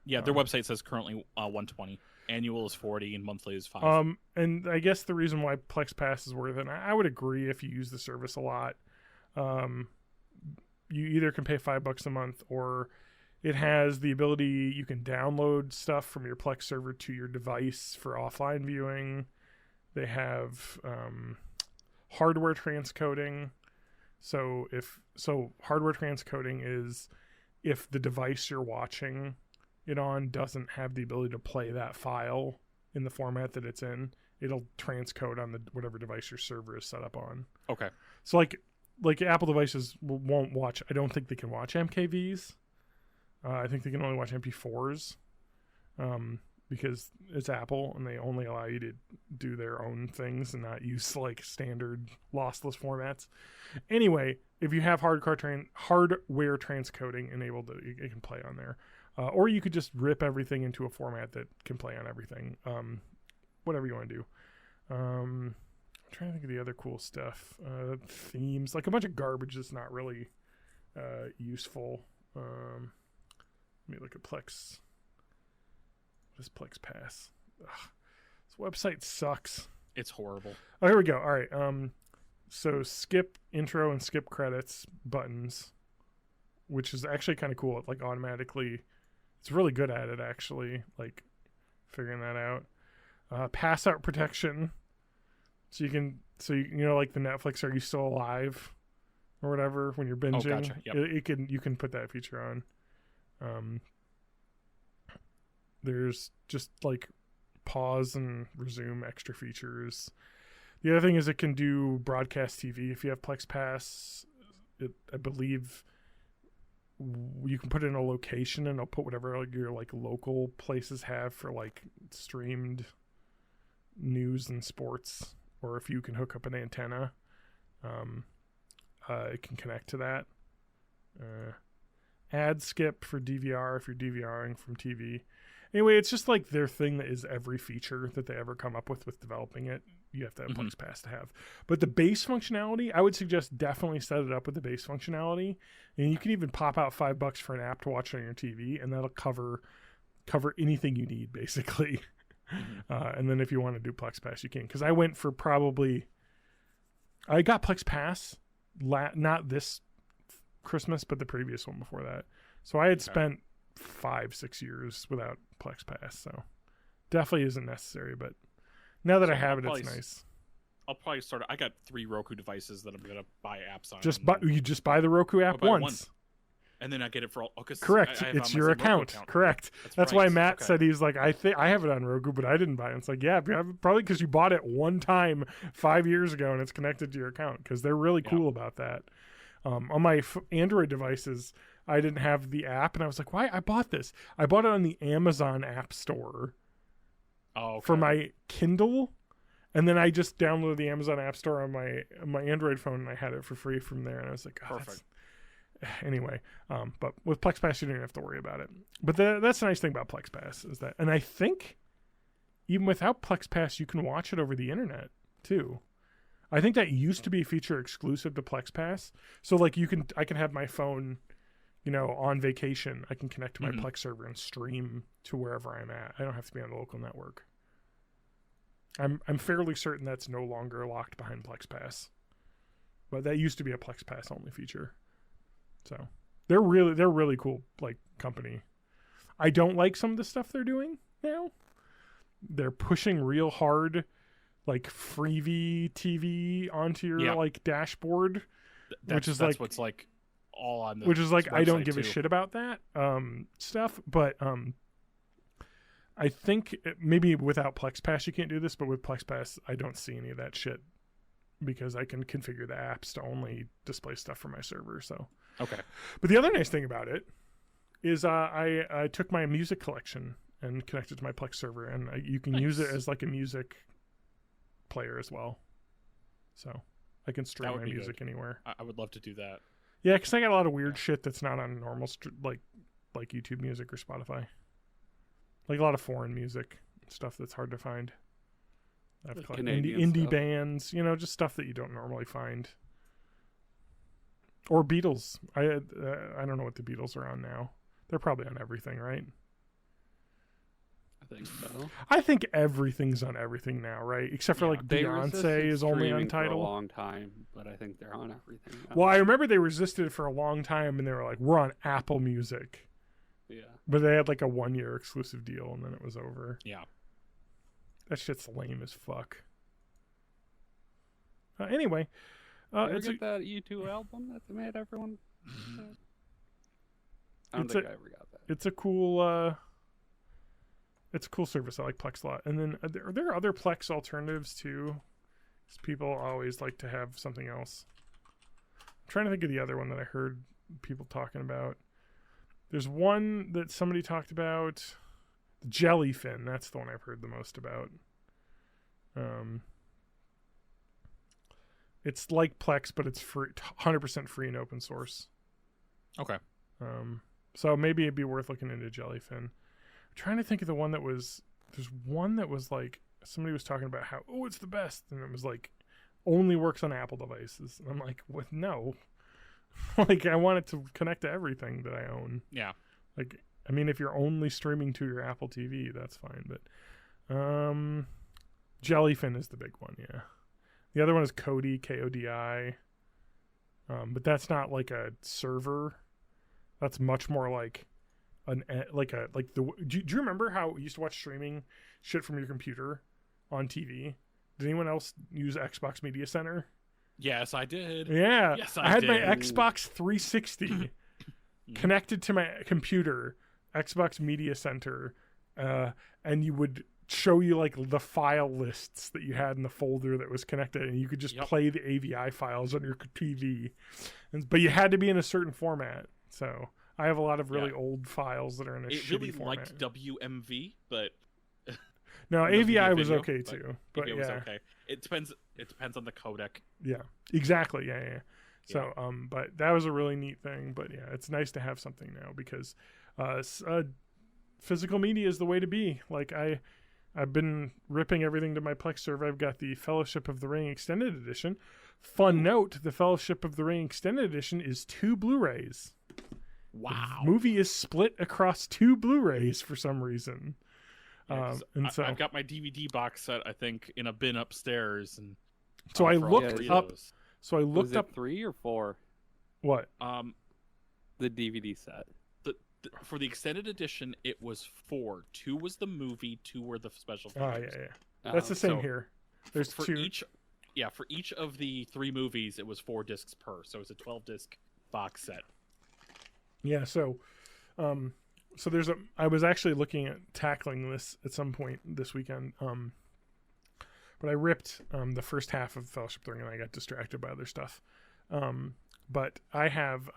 yeah, their website says currently 120. Annual is 40 and monthly is 5. And I guess the reason why Plex Pass is worth it, and I would agree if you use the service a lot. You either can pay $5 a month, or it has the ability you can download stuff from your Plex server to your device for offline viewing. They have hardware transcoding. So hardware transcoding is if the device you're watching it on doesn't have the ability to play that file in the format that it's in, it'll transcode on the whatever device your server is set up on. Okay. So like Apple devices won't watch. I don't think they can watch MKVs. I think they can only watch MP4s because it's Apple and they only allow you to do their own things and not use like standard lossless formats. Anyway, if you have hardware transcoding enabled, it can play on there. Or you could just rip everything into a format that can play on everything. Whatever you want to do. I'm trying to think of the other cool stuff. Themes, like a bunch of garbage that's not really useful. Let me look at Plex. What is Plex Pass? Ugh, this website sucks. It's horrible. Oh, here we go. All right. So skip intro and skip credits buttons, which is actually kind of cool. It like automatically, it's really good at it actually, like figuring that out. Pass out protection. So you know, like the Netflix "Are You Still Alive" or whatever when you're binging. Oh, gotcha. Yep. You can put that feature on. There's just like pause and resume extra features. The other thing is it can do broadcast TV if you have Plex Pass. I believe you can put in a location and it'll put whatever your like local places have for like streamed news and sports. Or if you can hook up an antenna, it can connect to that. Ad skip for DVR if you're DVRing from TV. Anyway, it's just like their thing that is every feature that they ever come up with developing it. You have to have Plex Pass to have. But the base functionality, I would suggest definitely set it up with the base functionality. And you can even pop out $5 for an app to watch on your TV, and that'll cover anything you need, basically. And then if you want to do Plex Pass, you can. Because I went for I got Plex Pass, not this Christmas, but the previous one before that. So I had spent 5-6 years without Plex Pass. So definitely isn't necessary. But now that I have it's nice. I'll probably start. I got 3 Roku devices that I'm gonna buy apps on. You just buy the Roku app once. And then I get it for all. Correct. It's your account. Correct. That's why Matt said he's like, I have it on Roku, but I didn't buy it. It's like, yeah, probably because you bought it one time 5 years ago and it's connected to your account because they're really cool about that. On my Android devices, I didn't have the app and I was like, why? I bought this. I bought it on the Amazon App Store for my Kindle. And then I just downloaded the Amazon App Store on my Android phone and I had it for free from there. And I was like, oh, perfect. Anyway, but with Plex Pass, you don't have to worry about it. But that's the nice thing about Plex Pass is that, and I think even without Plex Pass, you can watch it over the internet too. I think that used to be a feature exclusive to Plex Pass. So like I can have my phone on vacation, I can connect to my Plex server and stream to wherever I'm at. I don't have to be on the local network. I'm fairly certain that's no longer locked behind Plex Pass, but that used to be a Plex Pass only feature. So they're really cool company. I don't like some of the stuff they're doing now. They're pushing real hard freebie TV onto your dashboard, which is that's what's all on the which is I don't give too. a shit about that stuff, but I think maybe without Plex Pass you can't do this, but with Plex Pass I don't see any of that shit because I can configure the apps to only display stuff from my server. So okay. But the other nice thing about it is I took my music collection and connected to my Plex server, and you can use it as a music player as well. So I can stream my music anywhere. I would love to do that. Yeah, because I got a lot of weird shit that's not on normal like YouTube Music or Spotify. A lot of foreign music stuff that's hard to find. I've indie bands, just stuff that you don't normally find. Or Beatles. I don't know what the Beatles are on now. They're probably on everything, right? I think so. I think everything's on everything now, right? Except for Beyonce is only Untitled. For a long time, but I think they're on everything now. Well, I remember they resisted it for a long time, and they were like, "We're on Apple Music." Yeah. But they had a 1-year exclusive deal, and then it was over. Yeah. That shit's lame as fuck. Anyway, it's that U2 album that they made everyone. I don't think I ever got that. It's a cool. It's a cool service. I like Plex a lot. And then are there other Plex alternatives too? Because people always like to have something else. I'm trying to think of the other one that I heard people talking about. There's one that somebody talked about. The Jellyfin. That's the one I've heard the most about. It's like Plex, but it's free, 100% free and open source. Okay. So maybe it'd be worth looking into Jellyfin. I'm trying to think of the one that was. There's one that was somebody was talking about how it's the best, and it was only works on Apple devices. And I'm like, what? No. I want it to connect to everything that I own. Yeah. If you're only streaming to your Apple TV, that's fine. But Jellyfin is the big one, yeah. The other one is Kodi, Kodi. But that's not a server. That's much more do you remember how you used to watch streaming shit from your computer on TV? Did anyone else use Xbox Media Center? Yes, I did. Yeah. Yes, I had my Xbox 360 connected to my computer, Xbox Media Center, and you would show you the file lists that you had in the folder that was connected, and you could just play the AVI files on your TV. But you had to be in a certain format. So I have a lot of really old files that are in a shitty format. Liked WMV, but no, AVI was okay too. But it was okay. It depends on the codec. Yeah, exactly. Yeah. So, but that was a really neat thing. But yeah, it's nice to have something now because physical media is the way to be. I've been ripping everything to my Plex server. I've got the Fellowship of the Ring Extended Edition. Fun note, the Fellowship of the Ring Extended Edition is 2 Blu-rays. Wow. The movie is split across 2 Blu-rays for some reason. So I've got my DVD box set, I think, in a bin upstairs, and so I looked up. So I looked up 3 or 4. What? The DVD set. For the extended edition, it was 4. 2 was the movie. 2 were the special features. Oh yeah. That's the same here. There's for 2. For each of the 3 movies, it was 4 discs per. So it's a 12-disc box set. Yeah. So I was actually looking at tackling this at some point this weekend. But I ripped the first half of Fellowship of the Ring and I got distracted by other stuff. But I have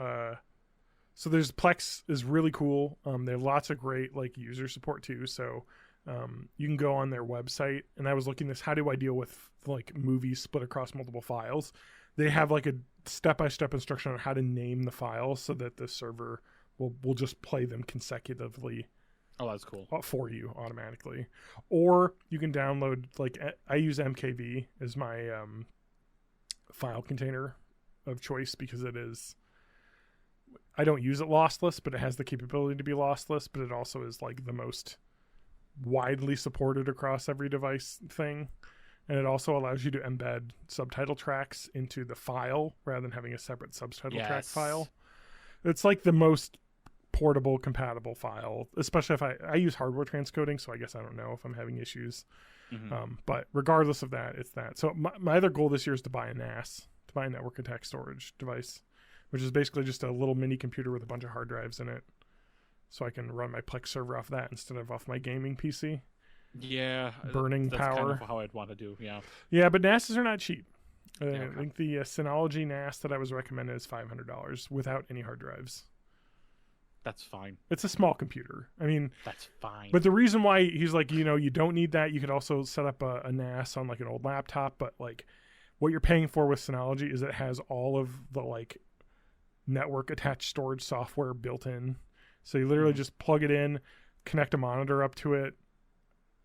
so there's Plex is really cool. They have lots of great user support too. So you can go on their website, and I was looking at this. How do I deal with movies split across multiple files? They have a step-by-step instruction on how to name the files so that the server will just play them consecutively. Oh, that's cool. For you automatically. Or you can download, I use MKV as my file container of choice because I don't use it lossless, but it has the capability to be lossless, but it also is like the most widely supported across every device thing. And it also allows you to embed subtitle tracks into the file rather than having a separate subtitle track file. It's like the most portable, compatible file, especially if I use hardware transcoding, so I guess I don't know if I'm having issues. But regardless of that, it's that. So my other goal this year is to buy a NAS, to buy a network attached storage device, which is basically just a little mini computer with a bunch of hard drives in it, so I can run my Plex server off that instead of off my gaming PC. Yeah, burning that's power. Kind of how I'd want to do. Yeah, but NASs are not cheap. I think the Synology NAS that I was recommended is $500 without any hard drives. That's fine. It's a small computer. I mean, that's fine. But the reason why he's like, you don't need that. You could also set up a NAS on like an old laptop, but like what you're paying for with Synology is it has all of the like network attached storage software built in. So you literally just plug it in, connect a monitor up to it.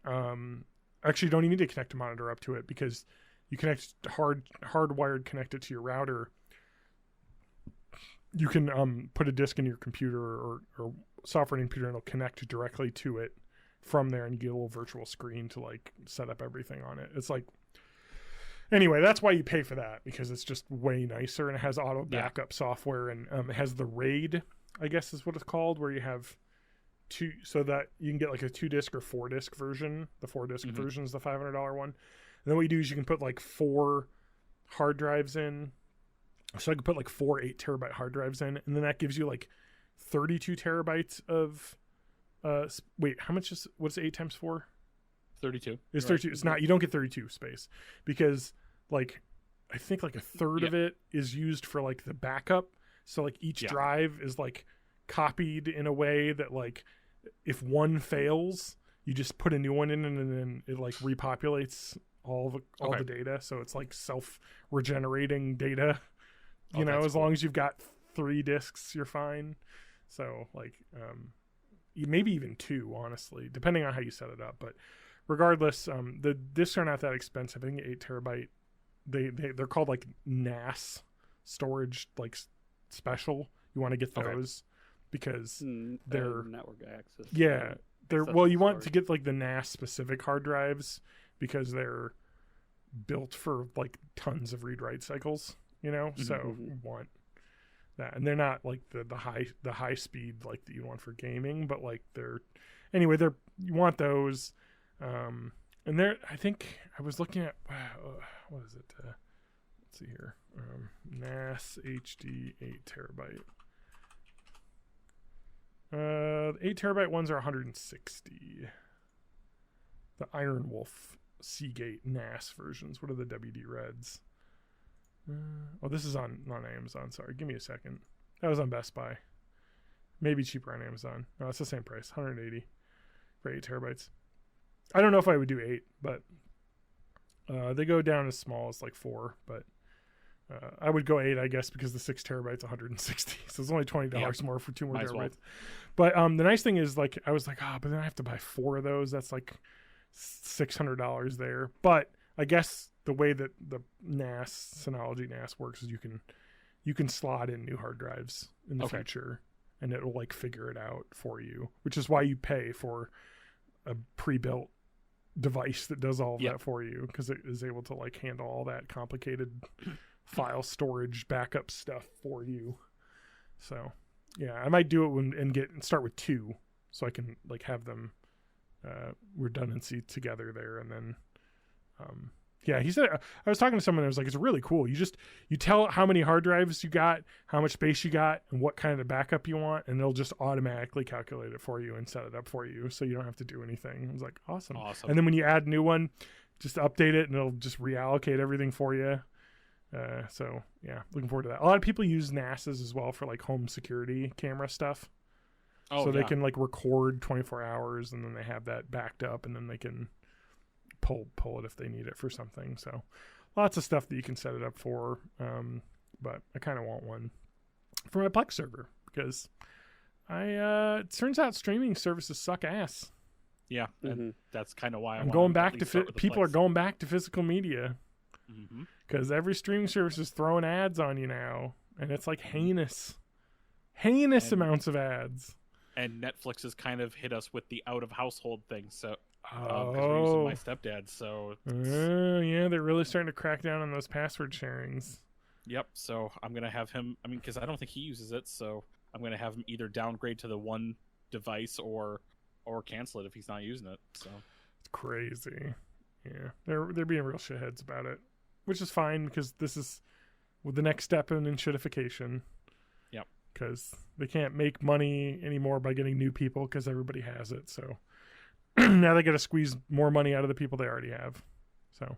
Actually, you don't even need to connect a monitor up to it because you connect hardwired connect it to your router. You can put a disk in your computer or software in your computer, and it'll connect directly to it from there, and you get a little virtual screen to like set up everything on it. It's like, anyway, that's why you pay for that, because it's just way nicer, and it has auto backup software, and it has the RAID, I guess is what it's called, where you have two, so that you can get like a 2-disc or 4-disc version. The 4-disc version is the $500 one. And then what you do is you can put like 4 hard drives in. So I could put like 4 8-terabyte hard drives in, and then that gives you like 32 terabytes of what's 8 times 4? 32. It's 32. Right. It's not, you don't get 32 space, because like I think like a third of it is used for like the backup. So like each drive is like copied in a way that like if one fails, you just put a new one in, and then it like repopulates all the data. So it's like self-regenerating data. You know, as long as you've got 3 discs, you're fine. So like maybe even 2, honestly, depending on how you set it up. But regardless, the discs are not that expensive. I think 8 terabyte. They're called like NAS storage, like special. You want to get those because they're network access. Yeah, they're you want to get like the NAS specific hard drives because they're built for like tons of read-write cycles. You know, so you want that, and they're not like the high speed like that you want for gaming, but like you want those, and I think I was looking at what is it? Let's see here, NAS HD 8 terabyte. The 8 terabyte ones are 160. The Iron Wolf Seagate NAS versions. What are the WD Reds? This is on Amazon. Sorry, give me a second. That was on Best Buy. Maybe cheaper on Amazon. No, it's the same price, 180 for 8 terabytes. I don't know if I would do 8, but they go down as small as like 4. But I would go 8, I guess, because the 6 terabytes 160. So it's only $20 more for 2 more terabytes. But the nice thing is, like, I was like, but then I have to buy 4 of those. That's like $600 there. But I guess the way that the Synology NAS works is you can slot in new hard drives in the future, and it will like figure it out for you, which is why you pay for a pre-built device that does all of that for you, because it is able to like handle all that complicated file storage backup stuff for you. So yeah, I might do it and start with 2, so I can like have them redundancy together there, and then he said, I was talking to someone that was like, it's really cool. You tell how many hard drives you got, how much space you got, and what kind of backup you want, and they'll just automatically calculate it for you and set it up for you, so you don't have to do anything. I was like, awesome. And then when you add a new one, just update it, and it'll just reallocate everything for you. So yeah, looking forward to that. A lot of people use NASs as well for like home security camera stuff. They can like record 24 hours, and then they have that backed up, and then they can pull it if they need it for something. So lots of stuff that you can set it up for. But I kind of want one for my Plex server, because it turns out streaming services suck ass. Yeah, and that's kind of why I'm going back to people are going back to physical media, because every streaming service is throwing ads on you now, and it's like heinous. heinous amounts of ads. And Netflix has kind of hit us with the out of household thing. So, because we're using my stepdad. So, yeah, they're really starting to crack down on those password sharings. Yep. So I'm gonna have him. I mean, because I don't think he uses it, so I'm gonna have him either downgrade to the one device or cancel it if he's not using it. So it's crazy. Yeah, they're being real shitheads about it, which is fine because this is the next step in shitification. Yep. Because they can't make money anymore by getting new people because everybody has it. So now they got to squeeze more money out of the people they already have. So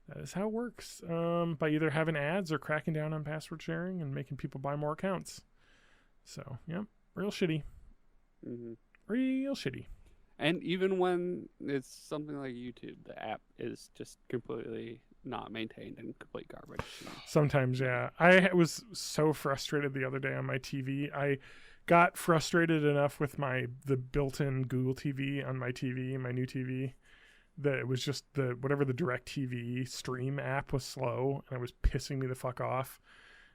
that is how it works. By either having ads or cracking down on password sharing and making people buy more accounts. So, yep, real shitty. Mm-hmm. Real shitty. And even when it's something like YouTube, the app is just completely not maintained and complete garbage. Sometimes, yeah. I was so frustrated the other day on my TV. I got frustrated enough with the built-in Google TV on my TV, my new TV, that it was just the DirecTV stream app was slow, and it was pissing me the fuck off.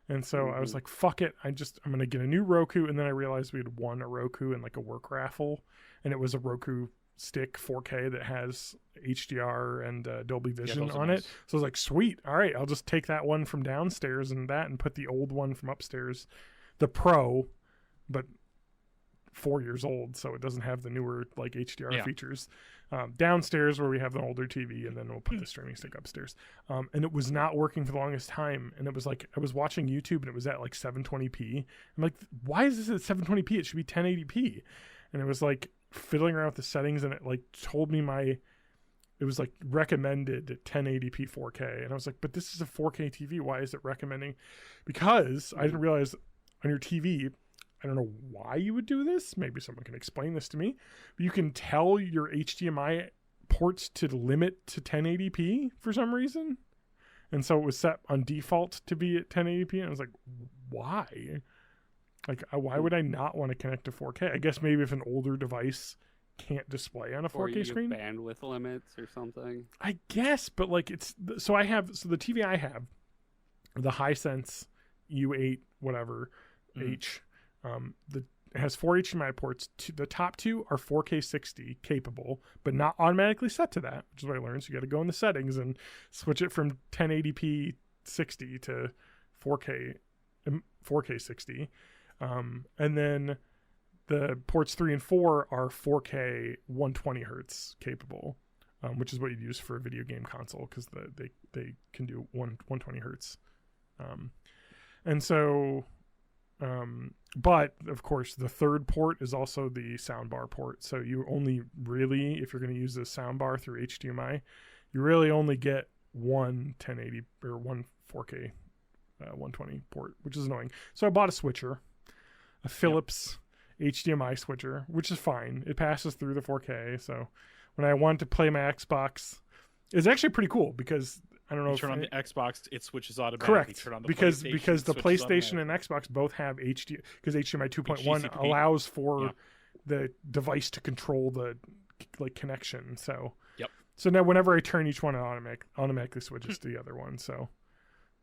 And so I was like, fuck it. I'm going to get a new Roku. And then I realized we had won a Roku in like a work raffle, and it was a Roku stick 4K that has HDR and Dolby Vision on it. So I was like, sweet. All right, I'll just take that one from downstairs and put the old one from upstairs, the Pro, but 4 years old, so it doesn't have the newer like HDR features, downstairs where we have the older TV, and then we'll put the streaming stick upstairs. And it was not working for the longest time, and it was like I was watching YouTube and it was at like 720p. I'm like, why is this at 720p? It should be 1080p. And it was like fiddling around with the settings, and it like told me it was like recommended 1080p 4K, and I was like, but this is a 4K TV, why is it recommending? Because I didn't realize on your TV, I don't know why you would do this. Maybe someone can explain this to me. But you can tell your HDMI ports to limit to 1080p for some reason. And so it was set on default to be at 1080p. And I was like, why? Like, why would I not want to connect to 4K? I guess maybe if an older device can't display on a 4K screen. Bandwidth limits or something. I guess, but like the TV I have, the Hisense U8 whatever H. It has 4 HDMI ports. The top two are 4K 60 capable, but not automatically set to that, which is what I learned. So you got to go in the settings and switch it from 1080p 60 to 4K 60. And then the ports 3 and 4 are 4K 120 hertz capable, which is what you'd use for a video game console because they can do 120 hertz. And so. But of course the third port is also the soundbar port. So you only really, if you're going to use the soundbar through HDMI, you really only get one 1080 or one 4K 120 port, which is annoying. So I bought a switcher, a Philips HDMI switcher, which is fine. It passes through the 4K. So when I want to play my Xbox, it's actually pretty cool because I don't know. You turn on the Xbox, it switches automatically. Correct. Turn on the because the PlayStation and Xbox both have HD, because HDMI 2.1 allows for the device to control the like connection. So So now whenever I turn each one, it automatically switches to the other one. So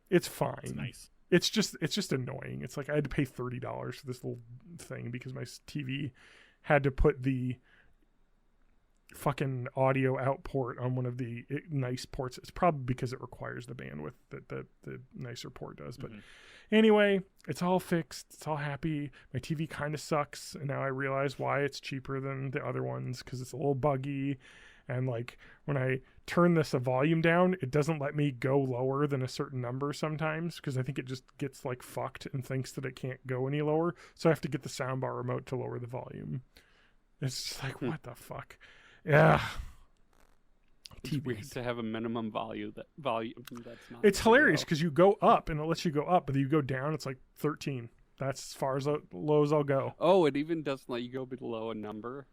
it's fine. It's nice. It's just annoying. It's like I had to pay $30 for this little thing because my TV had to put the fucking audio out port on one of the nice ports. It's probably because it requires the bandwidth that the nicer port does. But anyway, it's all fixed. It's all happy. My TV kind of sucks, and now I realize why it's cheaper than the other ones, because it's a little buggy. And like when I turn the volume down, it doesn't let me go lower than a certain number sometimes, because I think it just gets like fucked and thinks that it can't go any lower. So I have to get the soundbar remote to lower the volume. It's just like, what the fuck? Yeah. It's weird to have a minimum volume that's not. It's hilarious because you go up and it lets you go up, but you go down, it's like 13. That's as far as low as I'll go. Oh, it even doesn't let you go below a number.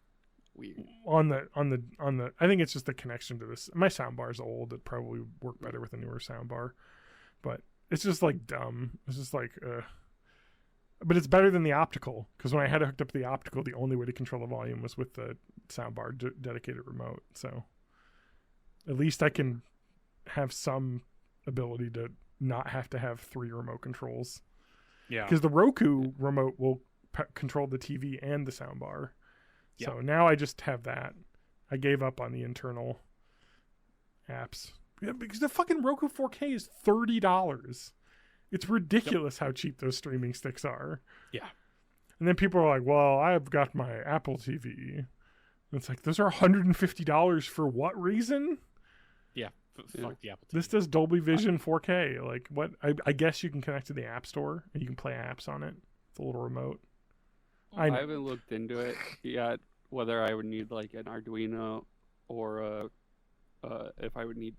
Weird. On the I think it's just the connection to this. My soundbar is old. It probably would work better with a newer soundbar, but it's just like dumb. It's just like but it's better than the optical, because when I had it hooked up to the optical, the only way to control the volume was with the soundbar dedicated remote. So at least I can have some ability to not have to have 3 remote controls. Yeah. Because the Roku remote will control the TV and the soundbar. Yeah. So now I just have that. I gave up on the internal apps. Yeah, because the fucking Roku 4K is $30. It's ridiculous how cheap those streaming sticks are. Yeah. And then people are like, well, I've got my Apple TV. And it's like, those are $150 for what reason? Yeah. Fuck the Apple TV. This does Dolby Vision 4K. Like, what? I guess you can connect to the App Store and you can play apps on it. It's a little remote. I haven't looked into it yet, whether I would need like an Arduino or if I would need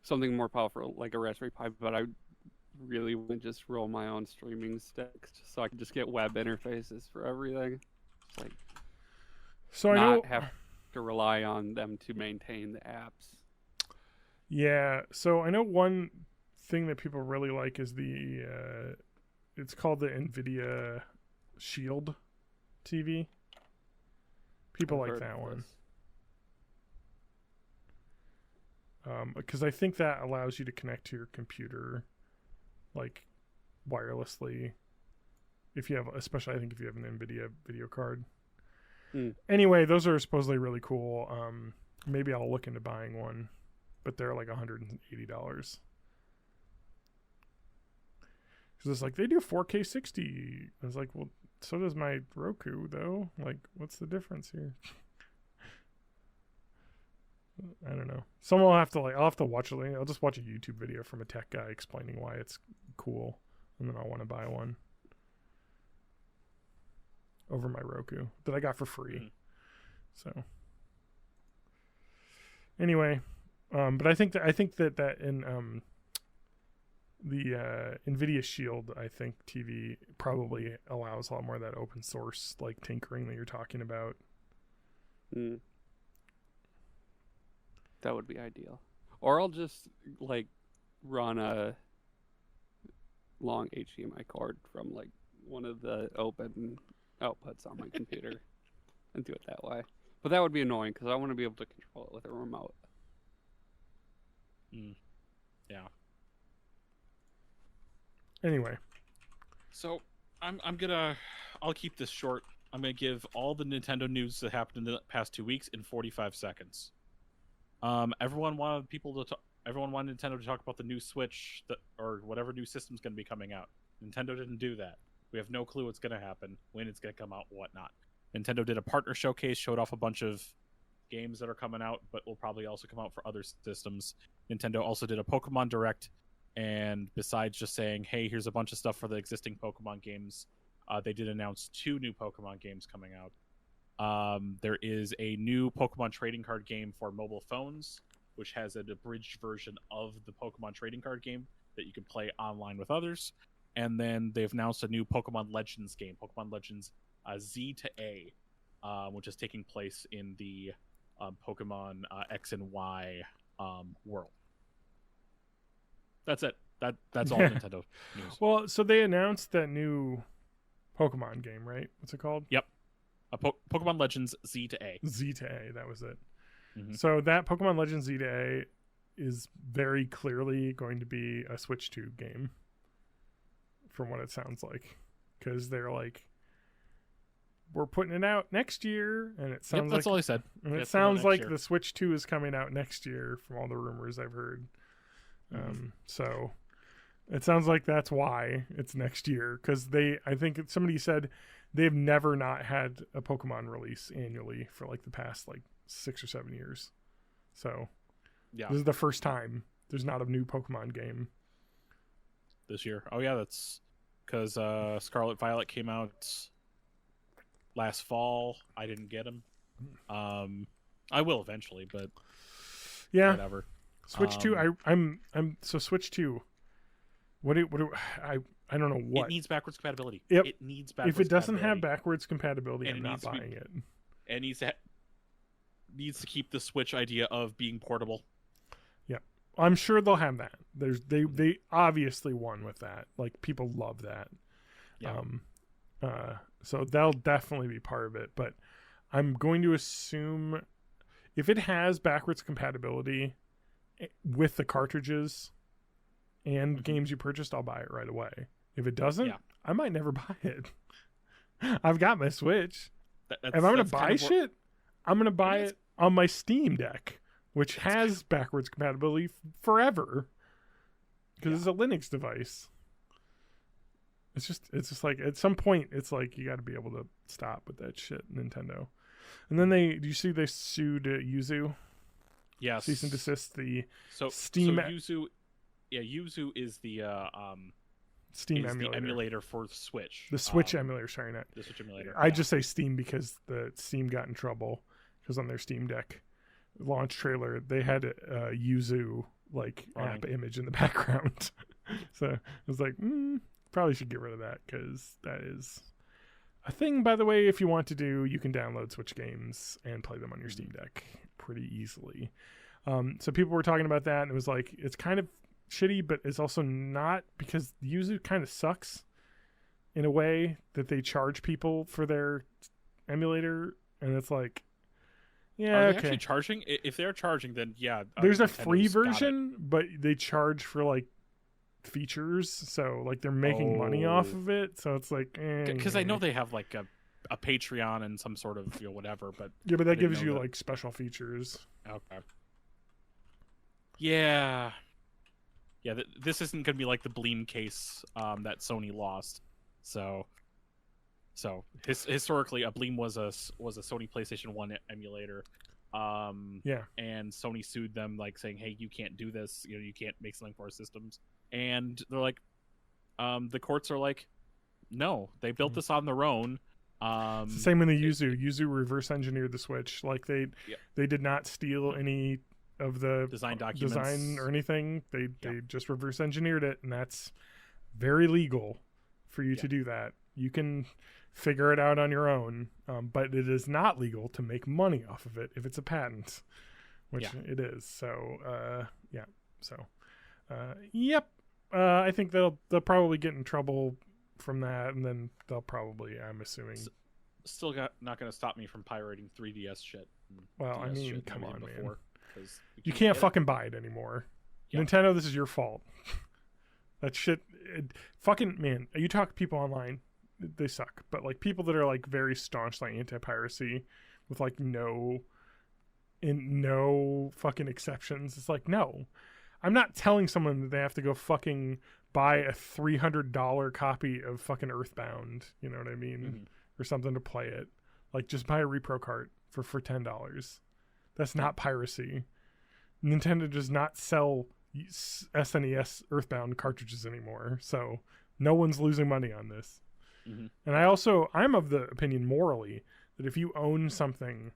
something more powerful like a Raspberry Pi, but I really would just roll my own streaming sticks just so I could just get web interfaces for everything. It's like, so not have to rely on them to maintain the apps. Yeah, so I know one thing that people really like is it's called the NVIDIA Shield TV. People like that one. Because I think that allows you to connect to your computer, like, wirelessly. Especially I think if you have an NVIDIA video card. Anyway, those are supposedly really cool. Maybe I'll look into buying one, but they're like $180. Because it's like, they do 4K 60. I was like, well, so does my Roku, though. Like, what's the difference here? I don't know. Someone will have to, I'll have to watch it. I'll just watch a YouTube video from a tech guy explaining why it's cool, and then I'll want to buy one over my Roku that I got for free. So anyway, but I think that in the NVIDIA Shield, I think TV probably allows a lot more of that open source, like, tinkering that you're talking about. That would be ideal. Or I'll just, like, run a long HDMI cord from, like, one of the open outputs on my computer and do it that way. But that would be annoying because I want to be able to control it with a remote. Yeah. Anyway. So, I'll keep this short. I'm gonna give all the Nintendo news that happened in the past 2 weeks in 45 seconds. Everyone wanted Nintendo to talk about the new Switch or whatever new system's going to be coming out. Nintendo didn't do that. We have no clue what's going to happen, when it's going to come out, whatnot. Nintendo did a partner showcase, showed off a bunch of games that are coming out, but will probably also come out for other systems. Nintendo also did a Pokemon Direct, and besides just saying, hey, here's a bunch of stuff for the existing Pokemon games, they did announce 2 new Pokemon games coming out. There is a new Pokemon trading card game for mobile phones, which has an abridged version of the Pokemon trading card game that you can play online with others. And then they've announced a new Pokemon Legends game, Pokemon Legends Z to A, which is taking place in the Pokemon X and Y world. That's it. That's all Nintendo news. Well, so they announced that new Pokemon game, right? What's it called? Yep. Pokemon Legends Z to A. Z to A, that was it. Mm-hmm. So that Pokemon Legends Z to A is very clearly going to be a Switch 2 game, from what it sounds like. Because they're like, we're putting it out next year, and it sounds that's all I said. And it sounds like the Switch 2 is coming out next year, from all the rumors I've heard. So it sounds like that's why it's next year. Because I think somebody said they've never not had a Pokemon release annually for like the past like 6 or 7 years. So yeah, this is the first time there's not a new Pokemon game this year. Oh yeah, that's because Scarlet Violet came out last fall. I didn't get them. I will eventually, but yeah, whatever. Switch 2. So Switch 2. What do I don't know what. It needs backwards compatibility. Yep. It needs backwards compatibility. If it doesn't compatibility. have backwards compatibility, And I'm not buying it. It needs to keep the Switch idea of being portable. Yeah. I'm sure they'll have that. They obviously won with that. Like, people love that. Yeah. So they'll definitely be part of it, but I'm going to assume if it has backwards compatibility with the cartridges and games you purchased, I'll buy it right away. If it doesn't, Yeah. I might never buy it. I've got my Switch. If I'm going to buy shit, I'm going to buy it on my Steam Deck, which has backwards compatibility forever because it's a Linux device. It's just like at some point it's like you got to be able to stop with that shit, Nintendo. And then do you see they sued Yuzu? Yes. Cease and desist Steam. So Yuzu is the Steam is emulator. The emulator for the Switch. The Switch emulator, sorry, not the Switch emulator. I just say Steam because the Steam got in trouble because on their Steam Deck launch trailer they had a Yuzu like app image in the background. So I was like, probably should get rid of that because that is a thing. By the way, if you want to do, you can download Switch games and play them on your Steam Deck pretty easily. So people were talking about that, and it was like it's kind of shitty, but it's also not, because Yuzu kind of sucks in a way that they charge people for their emulator, and it's like, yeah, are they okay. actually charging? If they're charging, then yeah. There's a free version, but they charge for like features, so like they're making money off of it. So it's like, because I know they have like a Patreon and some sort of whatever, but yeah, but that gives you like special features. Okay. Yeah. Yeah, this isn't going to be like the Bleem case that Sony lost. So historically, a Bleem was a Sony PlayStation 1 emulator. Yeah. And Sony sued them, like saying, "Hey, you can't do this. You can't make something for our systems." And they're like, the courts are like, "No, they built this on their own." It's the same in the Yuzu. Yuzu reverse engineered the Switch. Like they did not steal any of the design documents, or anything. They just reverse engineered it, and that's very legal for you to do that. You can figure it out on your own, but it is not legal to make money off of it if it's a patent, which it is. So I think they'll probably get in trouble from that, and then they'll probably, I'm assuming, still not going to stop me from pirating 3DS shit. Well, DS I mean, shit come on, man. Before. You can't fucking buy it anymore. Yep. Nintendo, this is your fault. That shit, fucking, man, you talk to people online, they suck. But like people that are like very staunch, like anti-piracy with like no fucking exceptions. It's like, no, I'm not telling someone that they have to go fucking buy a $300 copy of fucking Earthbound, you know what I mean? Or something to play it. Like just buy a repro cart for $10. That's not piracy. Nintendo does not sell SNES Earthbound cartridges anymore, so no one's losing money on this. And I'm of the opinion morally that if you own something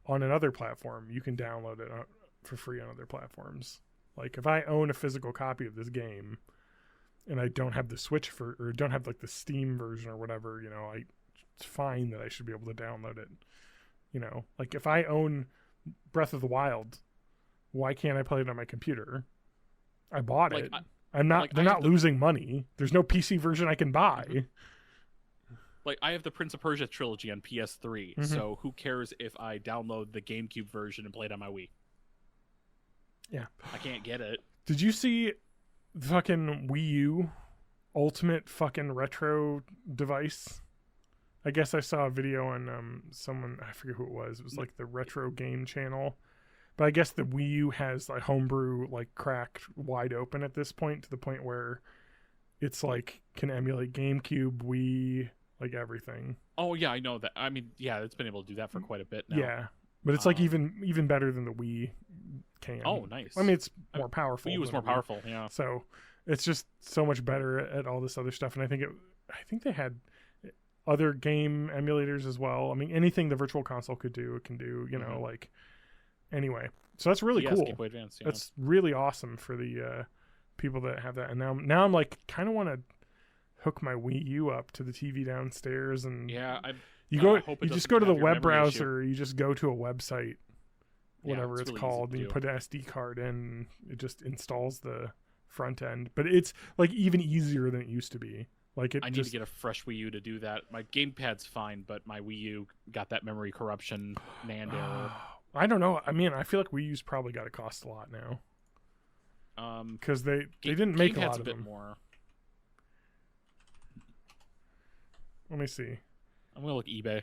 on another platform, you can download it for free on other platforms. Like if I own a physical copy of this game and I don't have the Switch or don't have like the Steam version or whatever, it's fine that I should be able to download it. Like if I own Breath of the Wild, why can't I play it on my computer? I bought it. They're not losing money. There's no PC version I can buy. Like I have the Prince of Persia trilogy on PS3, so who cares if I download the GameCube version and play it on my Wii? Yeah. I can't get it. Did you see the fucking Wii U ultimate fucking retro device? I guess I saw a video on someone, I forget who it was. It was like the Retro Game Channel. But I guess the Wii U has like homebrew like cracked wide open at this point, to the point where it's like can emulate GameCube, Wii, like everything. Oh yeah, I know that. I mean, yeah, it's been able to do that for quite a bit now. Yeah, but it's like even better than the Wii can. Oh, nice. I mean, it's more powerful. Wii was more powerful, yeah. So it's just so much better at all this other stuff, and I think they had other game emulators as well. I mean, anything the Virtual Console could do, it can do. Like. Anyway, so that's really cool. Game Boy Advance, yeah. That's really awesome for the people that have that. And now I'm like kind of want to hook my Wii U up to the TV downstairs, and you just go to the web browser, you just go to a website, whatever it's really called, and you put an SD card in, it just installs the front end. But it's like even easier than it used to be. Like I need to get a fresh Wii U to do that. My gamepad's fine, but my Wii U got that memory corruption NAND error. I don't know. I mean, I feel like Wii U's probably got to cost a lot now. Because they didn't make a lot of them. More. Let me see. I'm gonna look eBay.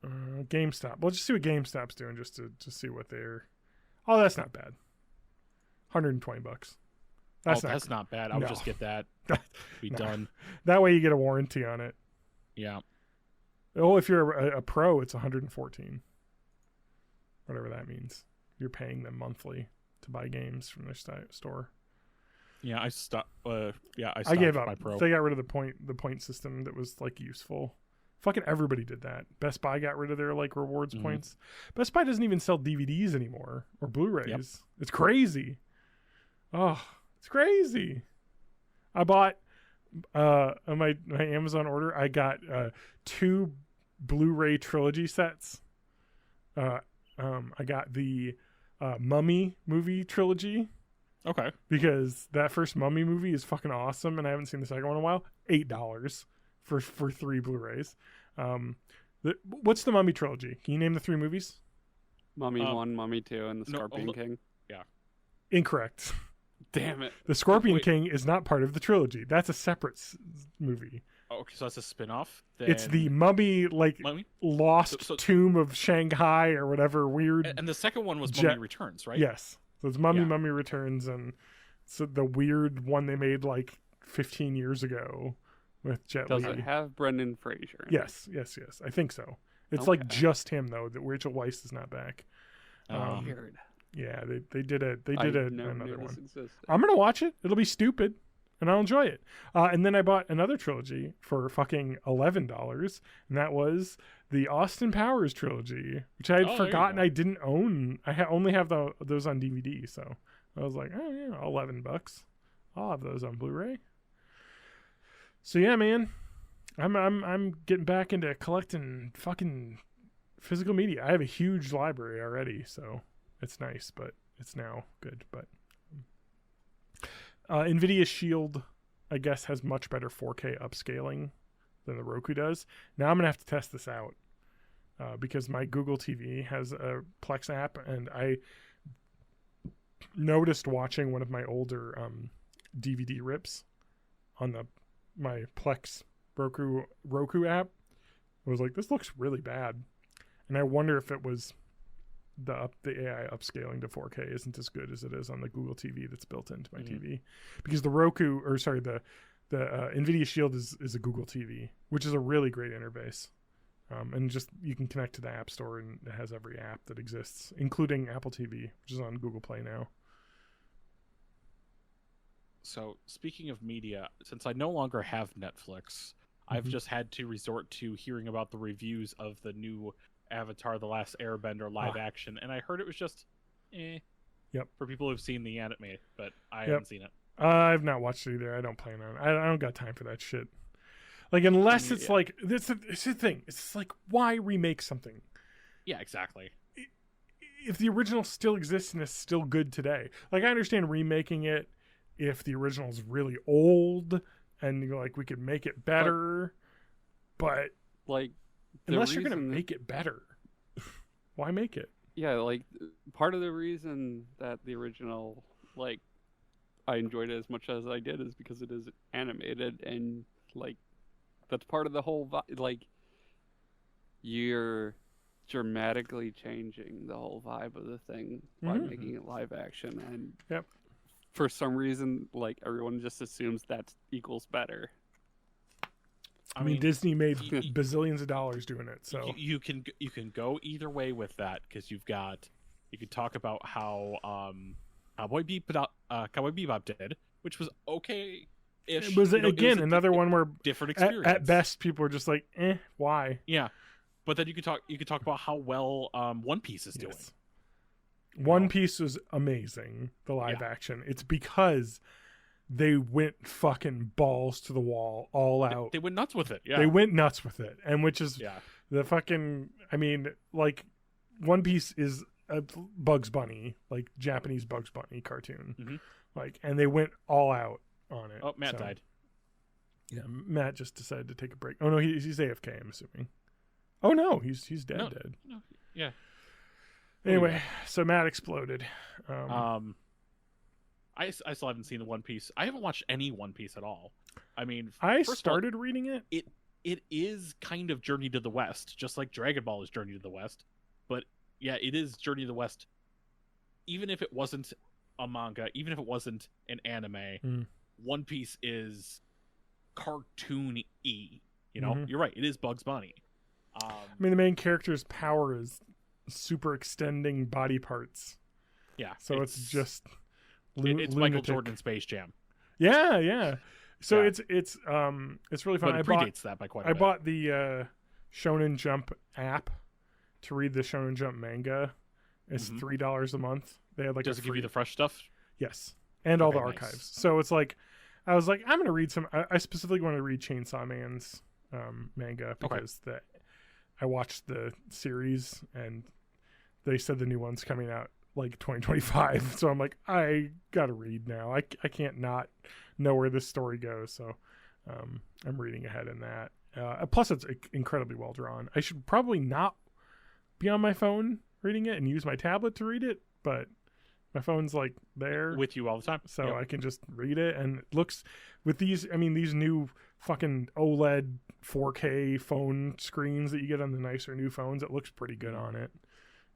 GameStop. We'll just see what GameStop's doing just to see what they're. Oh, that's not bad. $120. That's not bad. I would just get that. Be done. That way you get a warranty on it. Yeah. Oh, if you're a pro, it's $114. Whatever that means. You're paying them monthly to buy games from their store. Yeah, I stopped. I gave up. My pro. They got rid of the point system that was like useful. Fucking everybody did that. Best Buy got rid of their like rewards points. Best Buy doesn't even sell DVDs anymore or Blu-rays. Yep. It's crazy. Oh, it's crazy. I bought on my Amazon order. I got 2 Blu-ray trilogy sets. I got the Mummy movie trilogy. Okay. Because that first Mummy movie is fucking awesome, and I haven't seen the second one in a while. $8 for 3 Blu-rays. What's the Mummy trilogy? Can you name the 3 movies? Mummy 1, Mummy 2, and the Scorpion King. Yeah. Incorrect. Damn it. The Scorpion King is not part of the trilogy. That's a separate movie. Oh, okay, so that's a spin-off? It's the Mummy, lost tomb of Shanghai or whatever weird. And the second one was Mummy Returns, right? Yes. So it's Mummy Returns, and so the weird one they made like 15 years ago with Jet Li. Does it have Brendan Fraser? Yes. I think so. It's like just him though. That Rachel Weisz is not back. Weird. Yeah, they did another one. Existed. I'm gonna watch it. It'll be stupid, and I'll enjoy it. And then I bought another trilogy for fucking $11, and that was the Austin Powers trilogy, which I had forgotten I didn't own. I only have those on DVD, so I was like, oh yeah, $11. I'll have those on Blu-ray. So yeah, man, I'm getting back into collecting fucking physical media. I have a huge library already, so it's nice, but it's now good. But NVIDIA Shield, I guess, has much better 4K upscaling than the Roku does. Now I'm gonna have to test this out because my Google TV has a Plex app, and I noticed watching one of my older DVD rips on my Plex Roku app. I was like, this looks really bad, and I wonder if it was the AI upscaling to 4K isn't as good as it is on the Google TV that's built into my TV, because the NVIDIA Shield is a Google TV, which is a really great interface, and just you can connect to the App Store, and it has every app that exists, including Apple TV, which is on Google Play now. So speaking of media, since I no longer have Netflix, I've just had to resort to hearing about the reviews of the new Avatar: The Last Airbender live action, and I heard it was just Yep. For people who've seen the anime, but I haven't seen it. I've not watched it either. I don't plan on it. I don't got time for that shit. Like, unless it's like it's the thing. It's like, why remake something? Yeah, exactly. If the original still exists and is still good today, like, I understand remaking it if the original is really old and you're like, we could make it better, but like, unless you're gonna make it better, why make it? Yeah, like, part of the reason that the original, like, I enjoyed it as much as I did is because it is animated, and like, that's part of the whole like, you're dramatically changing the whole vibe of the thing by making it live action, and for some reason, like, everyone just assumes that equals better. I mean, Disney made bazillions of dollars doing it, so you can go either way with that, because you could talk about how Cowboy Bebop did, which was okay. It was another one where different experience. At best, people were just like, why? Yeah, but then you could talk about how well One Piece is doing. One Piece was amazing, the live action. It's because they went fucking balls to the wall, all out. They went nuts with it. Yeah, they went nuts with it, and which is the fucking. I mean, like, One Piece is a Bugs Bunny, like, Japanese Bugs Bunny cartoon, like, and they went all out on it. Oh, Matt died. Yeah, Matt just decided to take a break. Oh no, he's AFK, I'm assuming. Oh no, he's dead. No, yeah. Anyway, so Matt exploded. I still haven't seen the One Piece. I haven't watched any One Piece at all. I mean, I started reading it. it is kind of Journey to the West, just like Dragon Ball is Journey to the West. But yeah, it is Journey to the West. Even if it wasn't a manga, even if it wasn't an anime, One Piece is cartoon-y. You know, you're right. It is Bugs Bunny. I mean, the main character's power is super extending body parts. Yeah. So it's just it's Michael Jordan Space Jam. Yeah, yeah. So it's really fun. But it predates that by quite a bit. I bought the Shonen Jump app to read the Shonen Jump manga. It's $3 a month. They had like Does it give you the fresh stuff? Yes, and all the nice. archives. So it's like, I was like, I'm gonna read some. I specifically want to read Chainsaw Man's manga because I watched the series and they said the new one's coming out like 2025. So I'm like, I gotta read now. I can't not know where this story goes. So I'm reading ahead in that. Plus, it's incredibly well drawn. I should probably not be on my phone reading it and use my tablet to read it, but my phone's like there with you all the time, so I can just read it. And it looks, with these, I mean, these new fucking OLED 4K phone screens that you get on the nicer new phones, it looks pretty good on it.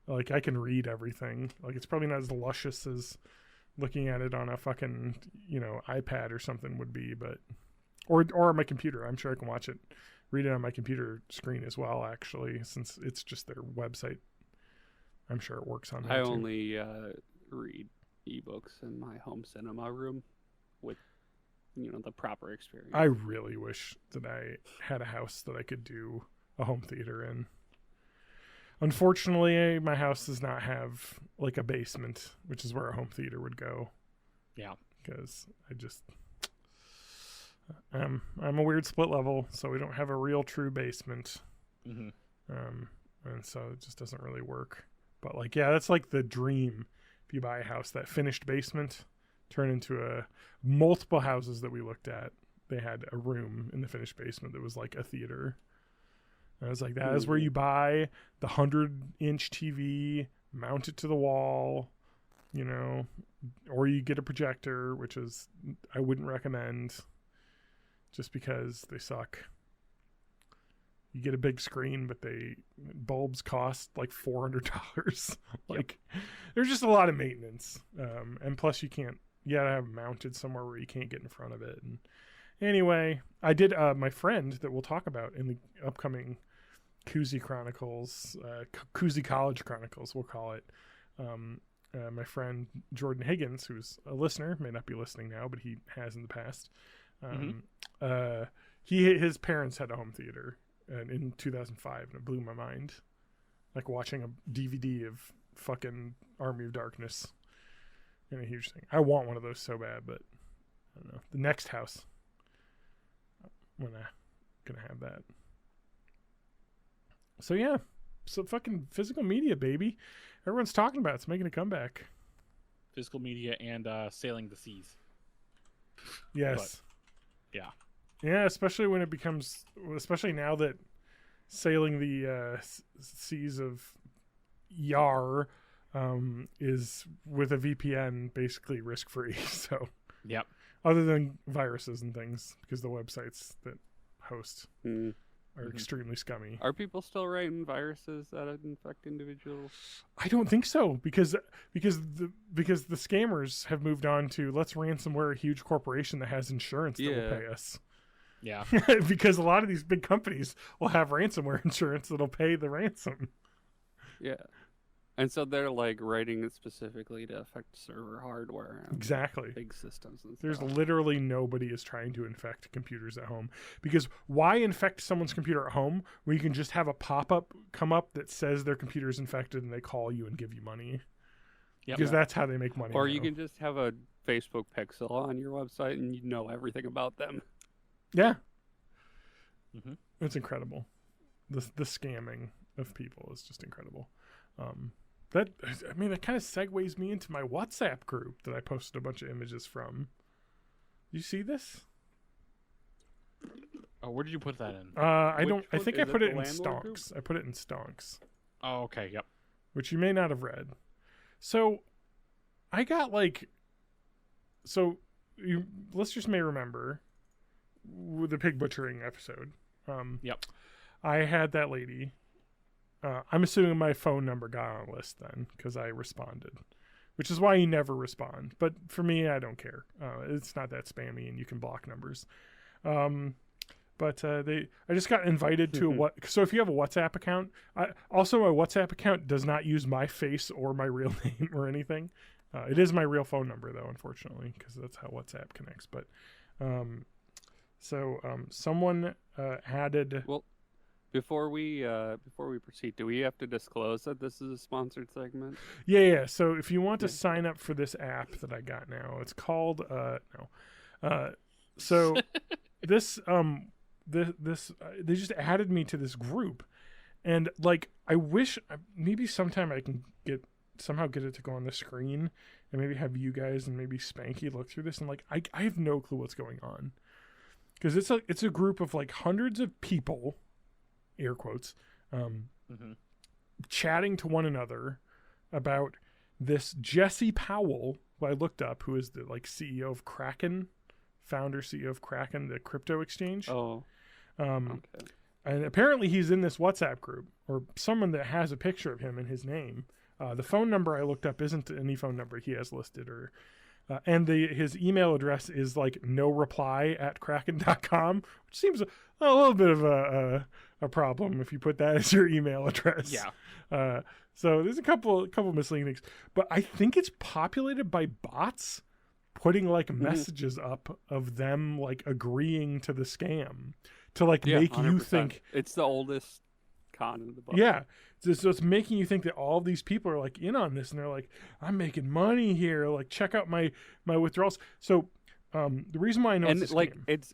Like, I can read everything. Like, it's probably not as luscious as looking at it on a fucking, iPad or something would be, but or on my computer. I'm sure I can read it on my computer screen as well, actually, since it's just their website. I'm sure it works on there. I only read ebooks in my home cinema room with the proper experience. I really wish that I had a house that I could do a home theater in. Unfortunately, my house does not have like a basement, which is where a home theater would go. Yeah, because I'm a weird split level, so we don't have a real true basement. And so it just doesn't really work. But like, yeah, that's like the dream. If you buy a house, that finished basement turn into multiple houses that we looked at. They had a room in the finished basement that was like a theater. And I was like, that is where you buy the 100-inch TV, mount it to the wall, or you get a projector, which I wouldn't recommend just because they suck. You get a big screen, but bulbs cost like $400. Like, there's just a lot of maintenance. And plus you gotta have it mounted somewhere where you can't get in front of it. And anyway, I did, my friend that we'll talk about in the upcoming Koozie Chronicles, Koozie College Chronicles, we'll call it. My friend Jordan Higgins, who's a listener, may not be listening now, but he has in the past. His parents had a home theater in 2005, and it blew my mind. Like watching a DVD of fucking Army of Darkness. And a huge thing. I want one of those so bad, but I don't know. The next house, I'm gonna have that. So yeah, so fucking physical media, baby. Everyone's talking about it. It's making a comeback. Physical media and sailing the seas. Yes. But, yeah. Yeah, especially now that sailing the seas of Yar is with a VPN basically risk-free. So, yep. Other than viruses and things, because the websites that host are extremely scummy. Are people still writing viruses that infect individuals? I don't think so, because the scammers have moved on to, let's ransomware a huge corporation that has insurance that will pay us. Yeah. Because a lot of these big companies will have ransomware insurance that'll pay the ransom. Yeah. And so they're like writing it specifically to affect server hardware and exactly big systems and There's stuff. literally nobody is trying to infect computers at home, because why infect someone's computer at home where you can just have a pop-up come up that says their computer's infected and they call you and give you money? Because that's how they make money. Or you can just have a Facebook pixel on your website and you know everything about them. Yeah. It's incredible. The scamming of people is just incredible. That kind of segues me into my WhatsApp group that I posted a bunch of images from. You see this? Oh, where did you put that in? I think I put it in Stonks. I put it in Stonks. Oh, okay, yep. Which you may not have read. So, I got let's just may remember the pig butchering episode. Yep. I had that lady. I'm assuming my phone number got on a list then because I responded, which is why you never respond. But for me, I don't care. It's not that spammy, and you can block numbers. But I just got invited to so if you have a WhatsApp account, also my WhatsApp account does not use my face or my real name or anything. It is my real phone number though, unfortunately, because that's how WhatsApp connects. But someone added. Well, before we proceed, do we have to disclose that this is a sponsored segment? Yeah. So if you want to sign up for this app that I got now, it's called this they just added me to this group, and like I wish maybe sometime I can somehow get it to go on the screen and maybe have you guys and maybe Spanky look through this, and like I have no clue what's going on, because it's a group of like hundreds of people, air quotes, chatting to one another about this Jesse Powell, who I looked up, who is the like CEO of Kraken, founder CEO of Kraken, the crypto exchange. Okay. And apparently he's in this WhatsApp group, or someone that has a picture of him in his name. The phone number I looked up isn't any phone number he has listed, or and his email address is like noreply@kraken.com, which seems a little bit of a problem if you put that as your email address. Yeah. So there's a couple misleading things, but I think it's populated by bots putting like messages up of them like agreeing to the scam to like make 100%. You think it's the oldest con in the book. Yeah. So it's making you think that all these people are like in on this, and they're like, I'm making money here. Like, check out my withdrawals. So the reason why I know it's like it's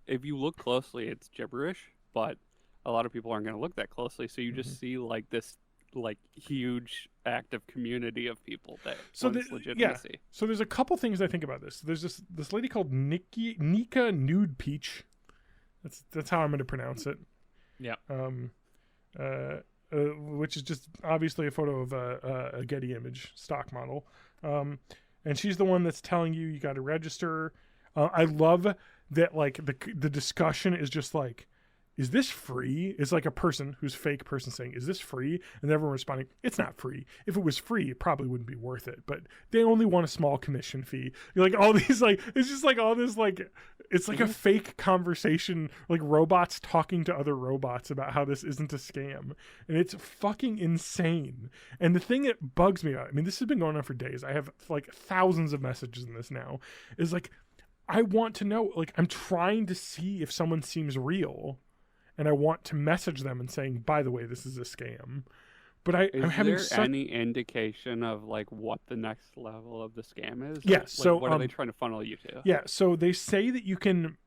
if you look closely, it's gibberish, but a lot of people aren't going to look that closely. So you just see like this like huge active community of people that legitimacy. Yeah. So there's a couple things I think about this. There's this lady called Nika Nude Peach. That's how I'm going to pronounce it. Yeah. Which is just obviously a photo of a Getty image stock model. And she's the one that's telling you got to register. I love that like the discussion is just like, is this free? It's like a person who's fake person saying, is this free? And everyone responding, it's not free. If it was free, it probably wouldn't be worth it. But they only want a small commission fee. You're like all these like, it's just like all this like, it's like a fake conversation, like robots talking to other robots about how this isn't a scam. And it's fucking insane. And the thing that bugs me out, I mean, this has been going on for days. I have like thousands of messages in this now, is like, I want to know, like, I'm trying to see if someone seems real. And I want to message them and saying, by the way, this is a scam. But I'm having any indication of like what the next level of the scam is? Yeah. Like, so what are they trying to funnel you to? Yeah. So they say that you can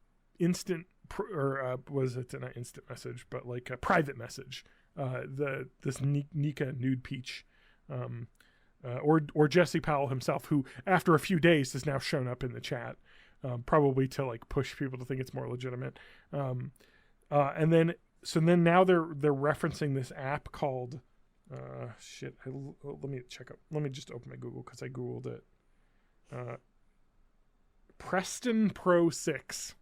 was it not instant message, but like a private message. This Nika Nude Peach, or Jesse Powell himself, who after a few days has now shown up in the chat, probably to like push people to think it's more legitimate. And then now they're referencing this app called let me check up. Let me just open my Google because I Googled it. Preston Pro 6.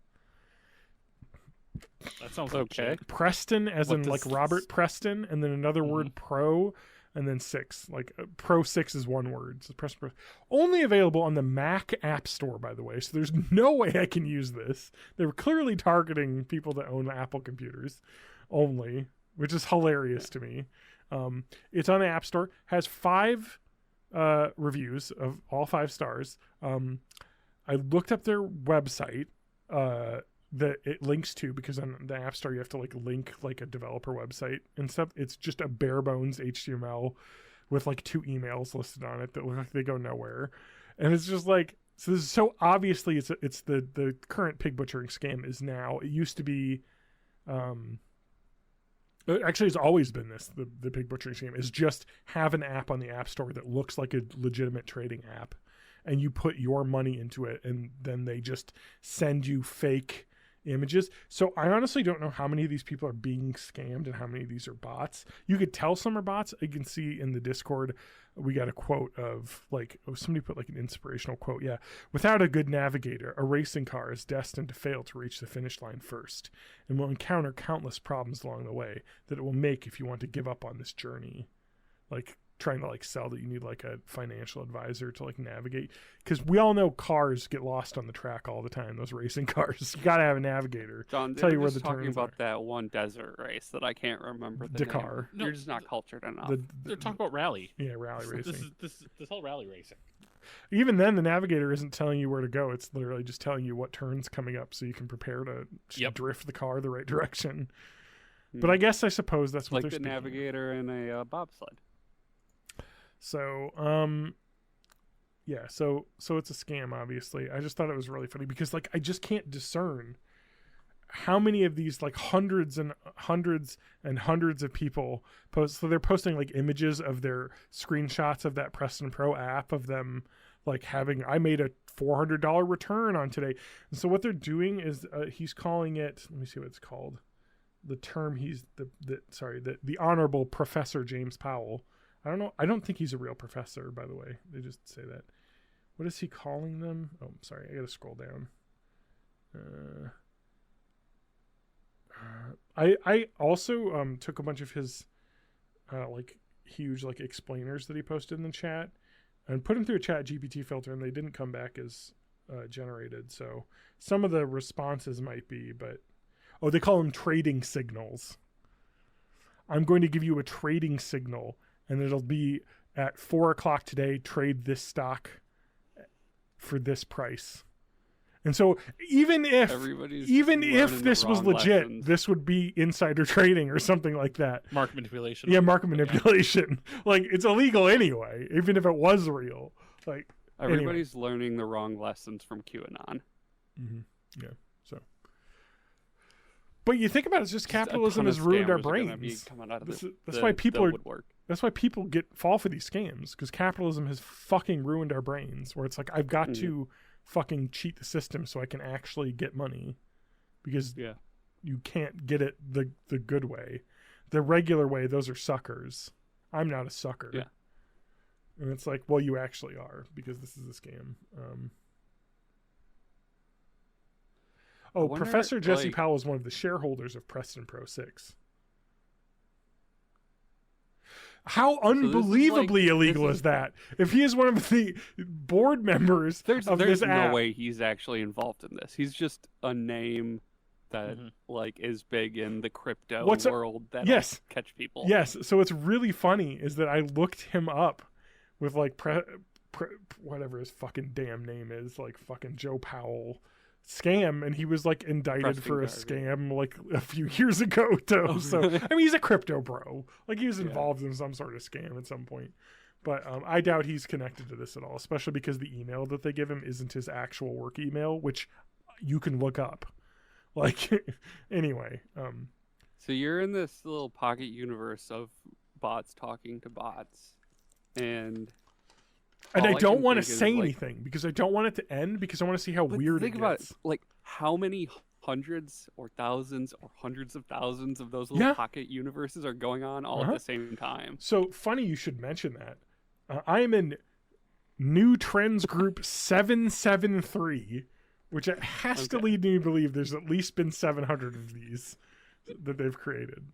That sounds okay. Preston as in like Robert Preston, and then another word Pro, and then 6. Like Pro 6 is one word. So Preston Pro. Only available on the Mac App Store, by the way. So there's no way I can use this. They were clearly targeting people that own Apple computers only, which is hilarious to me. It's on the App Store. Has 5 reviews of all 5 stars. I looked up their website that it links to, because on the App Store you have to like link like a developer website and stuff. It's just a bare bones HTML with like 2 emails listed on it that look like they go nowhere. And it's just like, so this is so obviously it's the current pig butchering scam is now, it used to be actually it's always been this, the pig butchering scam is just have an app on the App Store that looks like a legitimate trading app, and you put your money into it, and then they just send you fake images. So I honestly don't know how many of these people are being scammed and how many of these are bots. You could tell some are bots. You can see in the Discord, we got a quote of like, somebody put like an inspirational quote. Yeah. Without a good navigator, a racing car is destined to fail to reach the finish line first and will encounter countless problems along the way that it will make if you want to give up on this journey. Like, trying to like sell that you need like a financial advisor to like navigate, because we all know cars get lost on the track all the time. Those racing cars, you gotta have a navigator. John, tell you where the talking turns about are. That one desert race that I can't remember the Dakar. name. You're just not cultured enough. They're talking about rally. Yeah, rally racing. This whole rally racing. Even then, the navigator isn't telling you where to go. It's literally just telling you what turn's coming up so you can prepare to drift the car the right direction. But I suppose that's what like they're the navigator in a bobsled. So, so it's a scam, obviously. I just thought it was really funny because, like, I just can't discern how many of these, like, hundreds and hundreds and hundreds of people post. So they're posting, like, images of their screenshots of that Preston Pro app of them, like, I made a $400 return on today. And so what they're doing is he's calling it, let me see what it's called. The term the Honorable Professor James Powell. I don't know. I don't think he's a real professor, by the way. They just say that. What is he calling them? Oh, I'm sorry. I got to scroll down. I also took a bunch of his like huge like explainers that he posted in the chat and put them through a chat GPT filter, and they didn't come back as generated. So some of the responses might be, but they call them trading signals. I'm going to give you a trading signal, and it'll be at 4:00 today. Trade this stock for this price. And so even if this was legit, lessons. This would be insider trading or something like that. Market manipulation. Yeah, market manipulation. Like, it's illegal anyway, even if it was real. Like, everybody's learning the wrong lessons from QAnon. Mm-hmm. Yeah. So, but you think about it, it's just capitalism has ruined our brains. That's why people That's why people fall for these scams, because capitalism has fucking ruined our brains. Where it's like, I've got to fucking cheat the system so I can actually get money, because you can't get it the good way. The regular way, those are suckers. I'm not a sucker. Yeah. And it's like, well, you actually are, because this is a scam. Professor Jesse Powell is one of the shareholders of Preston Pro 6. How unbelievably illegal is that? If he is one of the board members there's this app. No way he's actually involved in this. He's just a name that like is big in the crypto world that catch people. Yes. So what's really funny is that I looked him up with like whatever his fucking damn name is, like fucking Joe Powell scam, and he was like indicted for a scam like a few years ago too. So I mean, he's a crypto bro, like he was involved in some sort of scam at some point, but I doubt he's connected to this at all, especially because the email that they give him isn't his actual work email, which you can look up. Like, anyway, so you're in this little pocket universe of bots talking to bots, and I don't want to say anything because I don't want it to end, because I want to see how weird it gets. Think about it, like how many hundreds or thousands or hundreds of thousands of those little pocket universes are going on all at the same time. So funny you should mention that. I am in New Trends Group 773, which has to lead me to believe there's at least been 700 of these that they've created.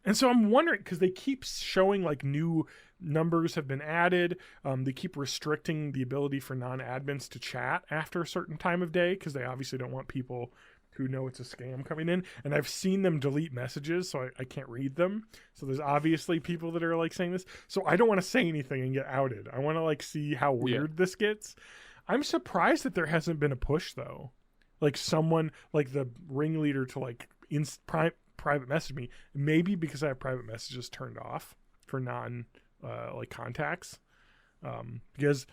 And so I'm wondering, because they keep showing like new numbers have been added. They keep restricting the ability for non-admins to chat after a certain time of day, because they obviously don't want people who know it's a scam coming in. And I've seen them delete messages, so I can't read them. So there's obviously people that are like saying this. So I don't want to say anything and get outed. I want to like see how weird this gets. I'm surprised that there hasn't been a push though. Like someone like the ringleader to like private message me, maybe because I have private messages turned off for non like contacts, because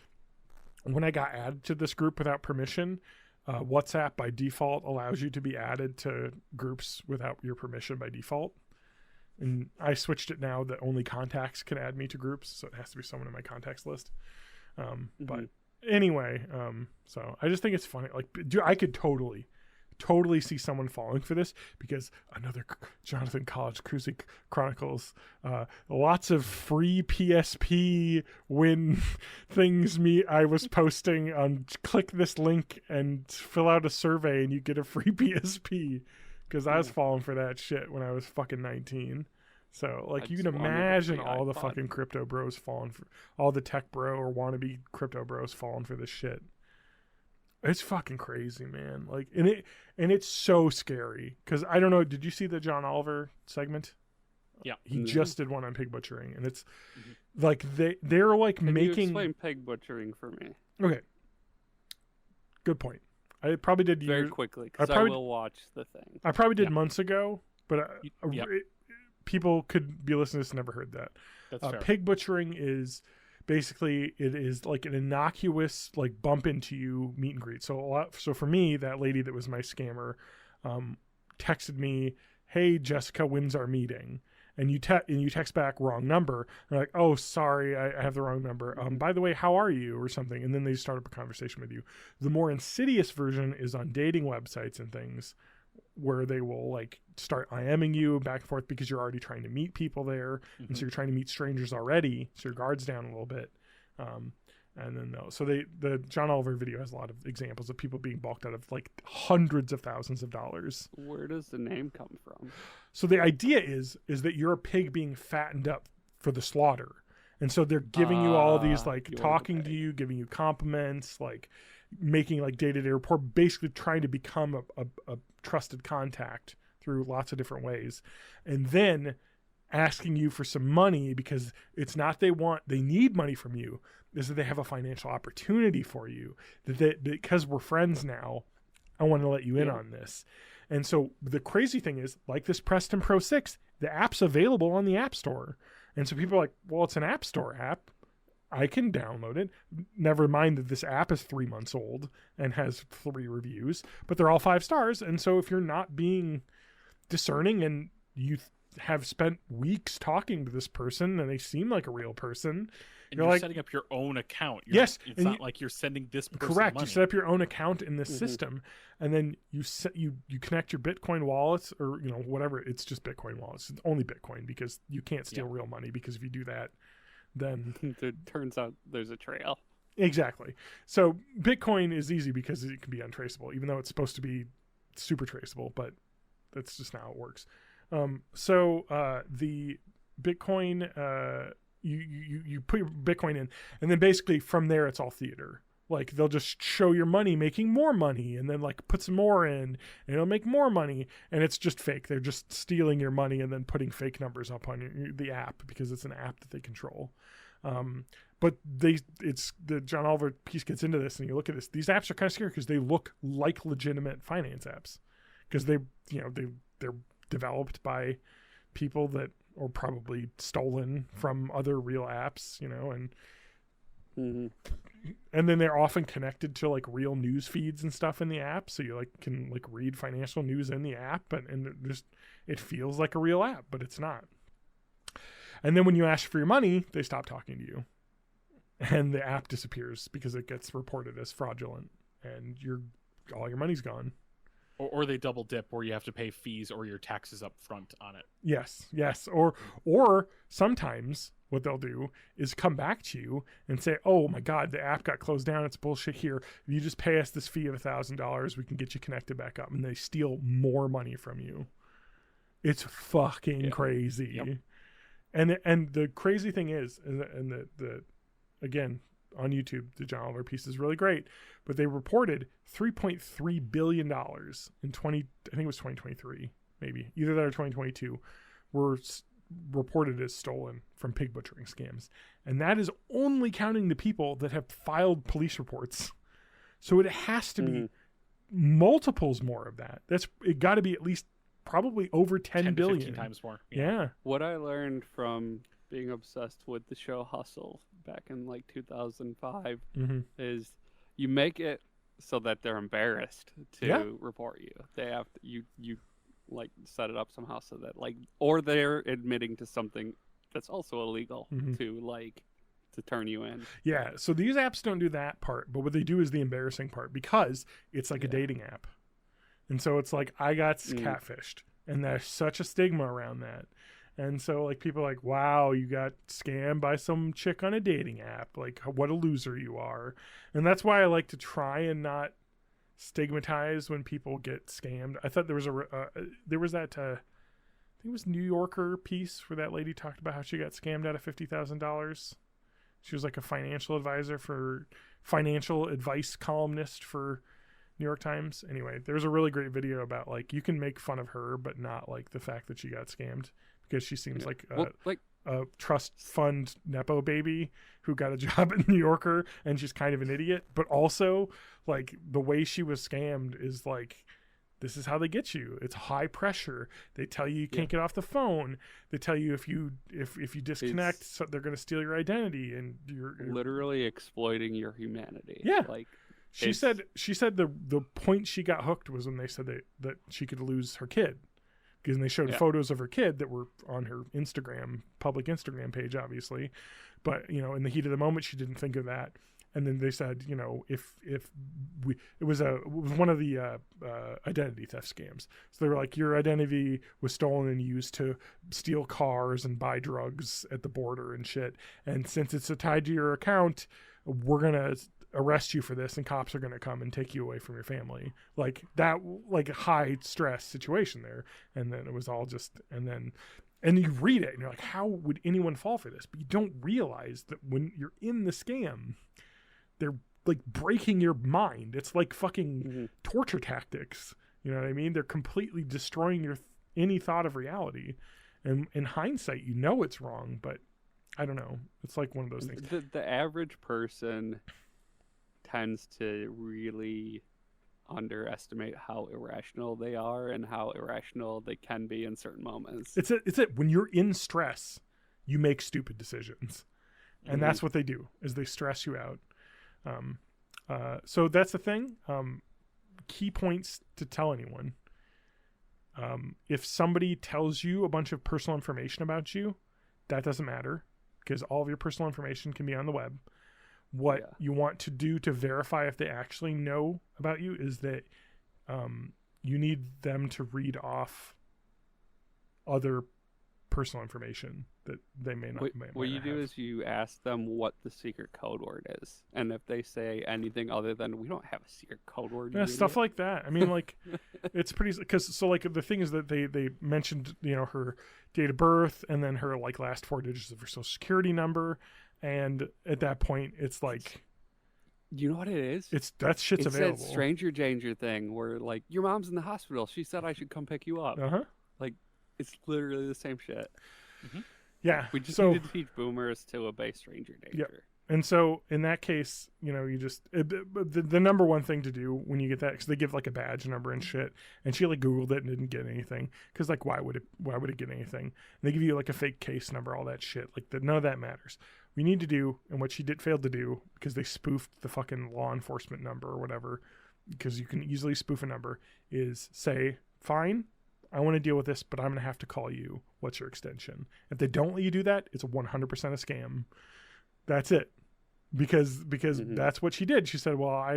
when I got added to this group without permission, WhatsApp by default allows you to be added to groups without your permission by default, and I switched it now that only contacts can add me to groups, so it has to be someone in my contacts list. But anyway, so I just think it's funny. Like, dude, I could totally totally see someone falling for this, because another Jonathan Kollege Chronicles, lots of free PSP win things I was posting on, click this link and fill out a survey and you get a free PSP, because I was falling for that shit when I was fucking 19. So, like, you can imagine all the fucking crypto bros falling for, all the tech bro or wannabe crypto bros falling for this shit. It's fucking crazy, man. Like, and it's so scary, because I don't know. Did you see the John Oliver segment? Yeah, he just did one on pig butchering, and it's like they're like Can making. you explain pig butchering for me? Okay, good point. I probably did very quickly, because I will watch the thing. I probably did months ago, but people could be listening to this and never heard that. That's fair. Pig butchering is basically, it is like an innocuous, like, bump into you meet and greet. So for me, that lady that was my scammer texted me, "Hey, Jessica, when's our meeting?" And you text back, "Wrong number." And like, "Oh, sorry, I have the wrong number. By the way, how are you?" or something. And then they start up a conversation with you. The more insidious version is on dating websites and things, where they will like start IMing you back and forth, because you're already trying to meet people there, and so you're trying to meet strangers already, so your guard's down a little bit. And then the John Oliver video has a lot of examples of people being balked out of like hundreds of thousands of dollars. Where does the name come from? So the idea is that you're a pig being fattened up for the slaughter, and so they're giving you all these, like, talking to you, giving you compliments, like making like day-to-day report, basically trying to become a trusted contact through lots of different ways, and then asking you for some money, because it's not they need money from you, is that they have a financial opportunity for you, that because we're friends now, I want to let you in on this. And so the crazy thing is, like this Preston Pro 6, the app's available on the App Store, and so people are like, well, it's an App Store app, I can download it. Never mind that this app is 3 months old and has 3 reviews, but they're all 5 stars. And so if you're not being discerning and you have spent weeks talking to this person and they seem like a real person, and you're like, setting up your own account. It's not like you're sending this person correct money. You set up your own account in this system, and then you connect your Bitcoin wallets, or whatever. It's just Bitcoin wallets. It's only Bitcoin, because you can't steal real money, because if you do that, then it turns out there's a trail. Exactly. So Bitcoin is easy because it can be untraceable, even though it's supposed to be super traceable, but that's just not how it works. So the Bitcoin, you put your Bitcoin in, and then basically from there it's all theater. Like, they'll just show your money making more money, and then like put some more in, and it'll make more money, and it's just fake. They're just stealing your money and then putting fake numbers up on the app, because it's an app that they control. But it's the John Oliver piece gets into this, and you look at this. These apps are kind of scary because they look like legitimate finance apps, because they're developed by people that are probably stolen from other real apps, and. And then they're often connected to like real news feeds and stuff in the app, so you can read financial news in the app, and it feels like a real app, but it's not. And then when you ask for your money, they stop talking to you, and the app disappears because it gets reported as fraudulent, and all your money's gone. Or they double dip, where you have to pay fees or your taxes up front on it. Yes. Or sometimes what they'll do is come back to you and say, "Oh my God, the app got closed down. It's bullshit here. If you just pay us this fee of $1,000, we can get you connected back up." And they steal more money from you. It's fucking crazy. Yep. And the crazy thing is, and the again, on YouTube, the John Oliver piece is really great, but they reported $3.3 billion in I think it was 2023, maybe either that or 2022, were reported as stolen from pig butchering scams, and that is only counting the people that have filed police reports. So it has to be multiples more of that. It got to be at least probably over 10 billion, 15 times more. Yeah. What I learned from being obsessed with the show Hustle back in like 2005 is you make it so that they're embarrassed to report you. They have to, you like set it up somehow so that or they're admitting to something that's also illegal to turn you in. Yeah. So these apps don't do that part, but what they do is the embarrassing part, because it's like a dating app. And so it's like, I got catfished, and there's such a stigma around that. And so like people are like, wow, you got scammed by some chick on a dating app. Like, what a loser you are. And that's why I like to try and not stigmatize when people get scammed. I thought there was there was that I think it was New Yorker piece where that lady talked about how she got scammed out of $50,000. She was like a financial advice columnist for New York Times. Anyway, there's a really great video about like you can make fun of her, but not like the fact that she got scammed, because she seems like a trust fund Nepo baby who got a job at New Yorker, and she's kind of an idiot. But also, like, the way she was scammed is like, this is how they get you. It's high pressure. They tell you can't get off the phone. They tell you if you disconnect, so they're going to steal your identity, and you're literally exploiting your humanity. Yeah, like she said the point she got hooked was when they said that she could lose her kid, because they showed photos of her kid that were on her public Instagram page, obviously, but in the heat of the moment she didn't think of that. And then they said, it was one of the identity theft scams. So they were like, your identity was stolen and used to steal cars and buy drugs at the border and shit. And since it's tied to your account, we're going to arrest you for this, and cops are going to come and take you away from your family. Like that, like a high stress situation there. And then it was all just, and you read it and you're like, how would anyone fall for this? But you don't realize that when you're in the scam, they're like breaking your mind. It's like fucking torture tactics. You know what I mean? They're completely destroying any thought of reality. And in hindsight, it's wrong, but I don't know. It's like one of those things. The average person tends to really underestimate how irrational they are and how irrational they can be in certain moments. It's it. When you're in stress, you make stupid decisions. And that's what they do, is they stress you out. So that's the thing. Key points to tell anyone. If somebody tells you a bunch of personal information about you, that doesn't matter, because all of your personal information can be on the web. What you want to do to verify if they actually know about you is that you need them to read off other personal information that they may not. What you do is you ask them what the secret code word is, and if they say anything other than "we don't have a secret code word," stuff like that. I mean, like, it's pretty, because like the thing is that they mentioned her date of birth and then her like last 4 digits of her social security number, and at that point it's like, you know what it is? That shit's available. It's that stranger danger thing where like, your mom's in the hospital. She said I should come pick you up. Like, it's literally the same shit. Yeah. We just need to teach boomers to obey stranger danger. Yep. And so in that case, you just the number one thing to do when you get that, because they give like a badge number and shit, and she like Googled it and didn't get anything, because like why would it get anything? And they give you like a fake case number, all that shit. Like none of that matters. We need to do, and what she failed to do, because they spoofed the fucking law enforcement number or whatever, because you can easily spoof a number, is say, fine, I want to deal with this, but I'm going to have to call you. What's your extension? If they don't let you do that, it's 100% a scam. That's it. Because that's what she did. She said, well, I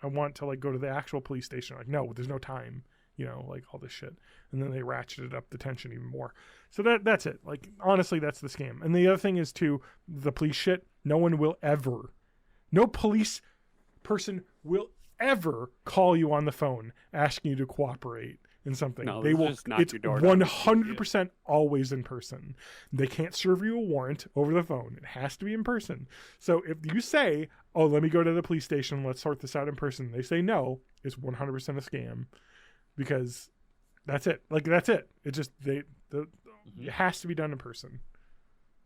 want to like go to the actual police station. Like, no, there's no time, like all this shit. And then they ratcheted up the tension even more. So that's it. Like, honestly, that's the scam. And the other thing is too, the police shit, no police person will ever call you on the phone asking you to cooperate in something. No, they will. Just knock it's your door down 100% always in person. They can't serve you a warrant over the phone. It has to be in person. So if you say, "Oh, let me go to the police station. Let's sort this out in person," they say no. It's 100% a scam, because that's it. Like, that's it. It just it has to be done in person.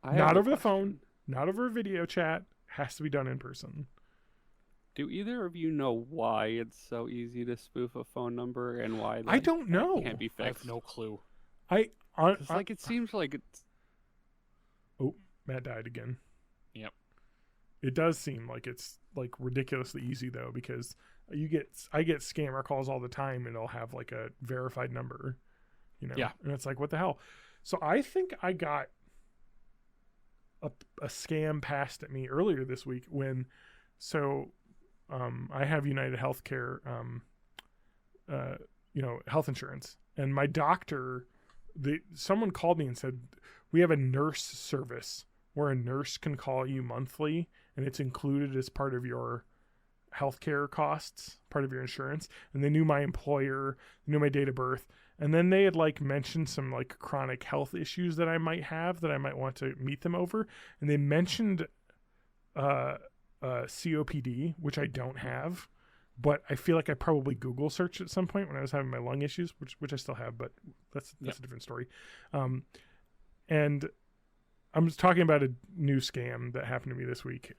Not over the phone. Not over video chat. It has to be done in person. Do either of you know why it's so easy to spoof a phone number, and why I don't know. It can't be fixed? I have no clue. It seems like it's. Oh, Matt died again. Yep. It does seem like it's like ridiculously easy though, because I get scammer calls all the time, and it'll have like a verified number, Yeah. And it's like, what the hell? So I think I got a scam passed at me earlier this week when, I have United Healthcare, health insurance. And my doctor, someone called me and said, we have a nurse service where a nurse can call you monthly and it's included as part of your healthcare costs, part of your insurance. And they knew my employer, they knew my date of birth. And then they had like mentioned some like chronic health issues that I might have that I might want to meet them over. And they mentioned COPD, which I don't have, but I feel like I probably Google searched at some point when I was having my lung issues, which I still have, but that's a different story. And I'm just talking about a new scam that happened to me this week.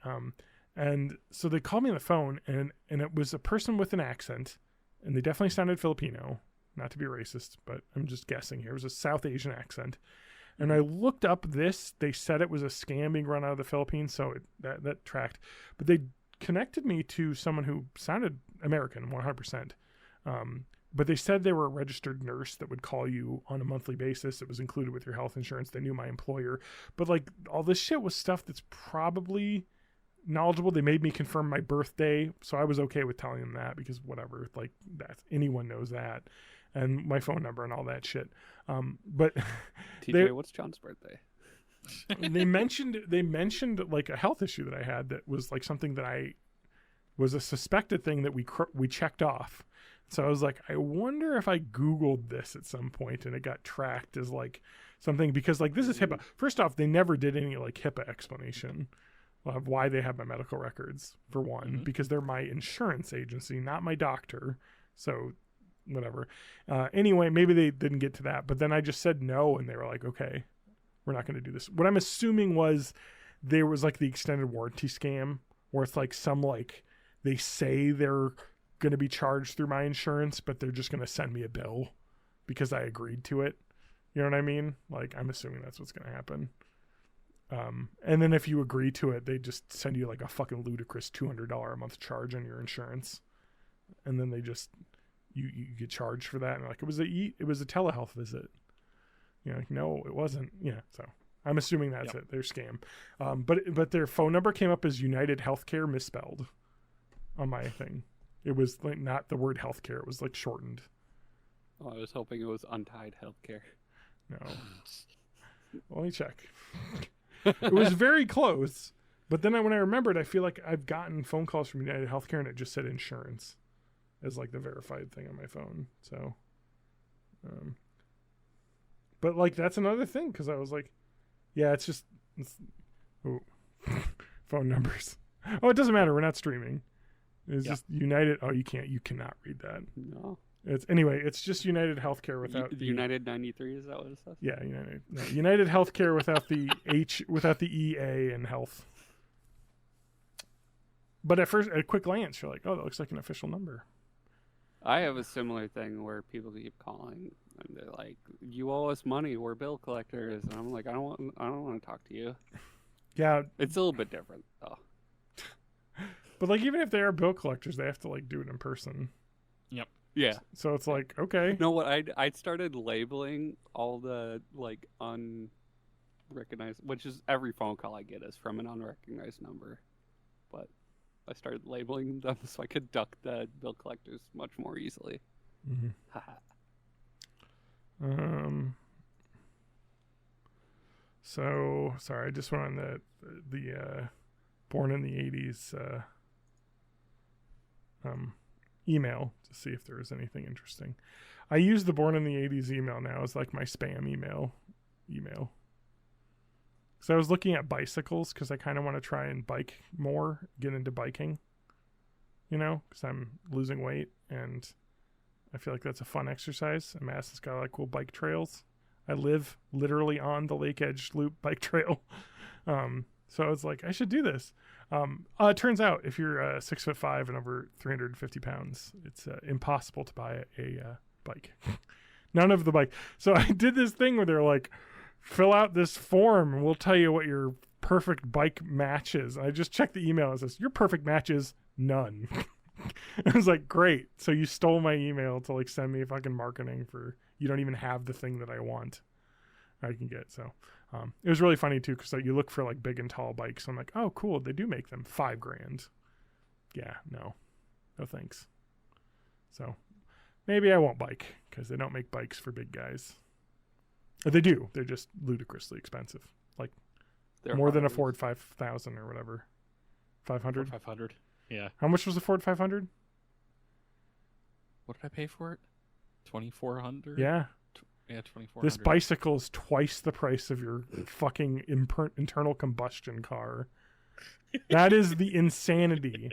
And so they called me on the phone, and it was a person with an accent, and they definitely sounded Filipino, not to be racist, but I'm just guessing here. It was a South Asian accent. And I looked up this. They said it was a scam being run out of the Philippines, so that tracked. But they connected me to someone who sounded American, 100%. But they said they were a registered nurse that would call you on a monthly basis. It was included with your health insurance. They knew my employer. But like all this shit was stuff that's probably knowledgeable. They made me confirm my birthday, so I was okay with telling them that because whatever, like that, anyone knows that. And my phone number and all that shit. But TJ, what's John's birthday? they mentioned like a health issue that I had that was like something that was a suspected thing that we checked off. So I was like, I wonder if I Googled this at some point and it got tracked as like something, because like this is HIPAA. First off, they never did any like HIPAA explanation of why they have my medical records, for one, because they're my insurance agency, not my doctor. So whatever. Anyway, maybe they didn't get to that, but then I just said no, and they were like, okay, we're not going to do this. What I'm assuming was there was like the extended warranty scam where it's like some like they say they're going to be charged through my insurance, but they're just going to send me a bill because I agreed to it. You know what I mean? Like, I'm assuming that's what's going to happen. And then if you agree to it, they just send you like a fucking ludicrous $200 a month charge on your insurance. And then they just, you get charged for that. And like, it was a telehealth visit. You know, like, no, it wasn't. Yeah. So I'm assuming that's it. They're scam. But their phone number came up as United Healthcare misspelled on my thing. It was like not the word healthcare. It was like shortened. Oh, I was hoping it was Untied Healthcare. No. Let me check. It was very close. But then when I remembered, I feel like I've gotten phone calls from United Healthcare and it just said insurance as like the verified thing on my phone. So, but like that's another thing, because I was like, yeah, it's phone numbers. Oh, it doesn't matter. We're not streaming. It's just United. Oh, you cannot read that. No. It's just United Healthcare without the United 93. Is that what it says? Yeah, United Healthcare without the without the EA and health. But at first, at a quick glance, you're like, oh, that looks like an official number. I have a similar thing where people keep calling and they're like, "You owe us money. We're bill collectors." And I'm like, I don't want to talk to you. Yeah, it's a little bit different though. But like, even if they are bill collectors, they have to like do it in person. Yep. Yeah. So it's like, okay. No, what I started labeling all the like unrecognized, which is every phone call I get is from an unrecognized number, but I started labeling them so I could duck the bill collectors much more easily. Mm-hmm. So sorry, I just went on the Born in the 80s email to see if there was anything interesting. I use the Born in the 80s email now as like my spam email. So I was looking at bicycles because I kind of want to try and bike more, get into biking, because I'm losing weight and I feel like that's a fun exercise. And Madison's got like cool bike trails. I live literally on the Lake Edge Loop bike trail. So I was like, I should do this. It turns out if you're 6'5" and over 350 pounds, it's impossible to buy a bike. None of the bike. So I did this thing where they're like, fill out this form and we'll tell you what your perfect bike match is. I just checked the email and it says, your perfect match is none. I was like, great. So you stole my email to like send me fucking marketing for, you don't even have the thing that I want I can get. So it was really funny too, because like, you look for like big and tall bikes. I'm like, oh cool, they do make them. $5,000. Yeah, no thanks. So maybe I won't bike because they don't make bikes for big guys. They do. They're just ludicrously expensive. Like They're more than a hard. Ford 5000 or whatever. 500. 500. Yeah. How much was the Ford 500? What did I pay for it? 2,400. Yeah. Yeah, 2,400. This bicycle is twice the price of your fucking internal combustion car. That is the insanity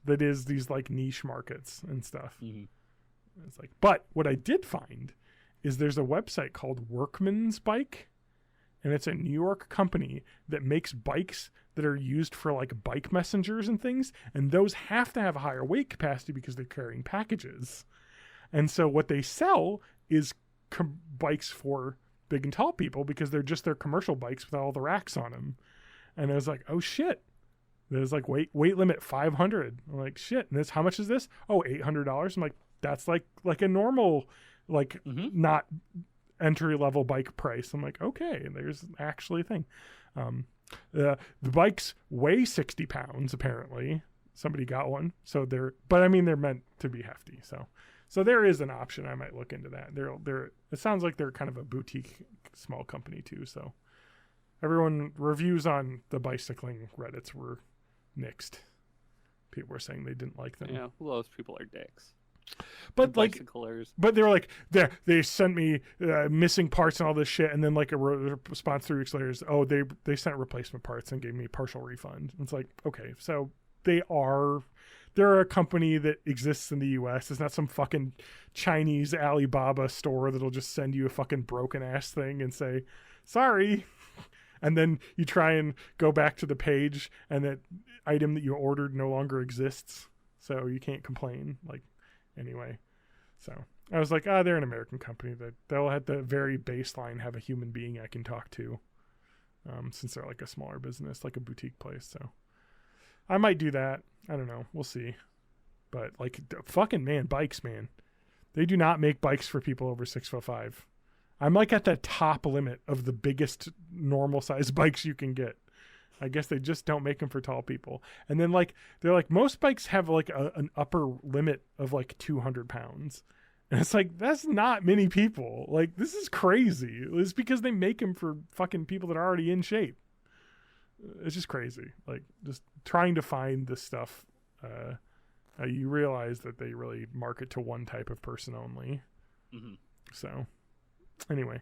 that is these like niche markets and stuff. Mm-hmm. It's like, but what I did find is there's a website called Workman's Bike, and it's a New York company that makes bikes that are used for like bike messengers and things, and those have to have a higher weight capacity because they're carrying packages. And so what they sell is bikes for big and tall people because they're just their commercial bikes with all the racks on them. And I was like, oh shit. There's like weight limit 500. I'm like, shit. And this, how much is this? Oh, $800. I'm like, that's like a normal, like not entry level bike price. I'm like, okay, there's actually a thing. The bikes weigh 60 pounds apparently. Somebody got one. So but I mean, they're meant to be hefty. So there is an option. I might look into that. It sounds like they're kind of a boutique small company too. So everyone, reviews on the bicycling Reddits were mixed. People were saying they didn't like them. Yeah, well, those people are dicks. But The like, bicyclers. but they were like, they sent me missing parts and all this shit, and then like a response 3 weeks later is, oh, they sent replacement parts and gave me a partial refund. It's like, okay, so they're a company that exists in the U.S. It's not some fucking Chinese Alibaba store that'll just send you a fucking broken ass thing and say, sorry. And then you try and go back to the page and that item that you ordered no longer exists. So you can't complain. Like, anyway. So I was like, they're an American company that they'll at the very baseline have a human being I can talk to. Since they're like a smaller business, like a boutique place. So I might do that. I don't know. We'll see. But like fucking bikes, man. They do not make bikes for people over 6'5". I'm like at the top limit of the biggest normal size bikes you can get. I guess they just don't make them for tall people. And then like they're like most bikes have like an upper limit of like 200 pounds. And it's like that's not many people. Like this is crazy. It's because they make them for fucking people that are already in shape. It's just crazy. Like just trying to find this stuff. You realize that they really market to one type of person only. Mm-hmm. So anyway,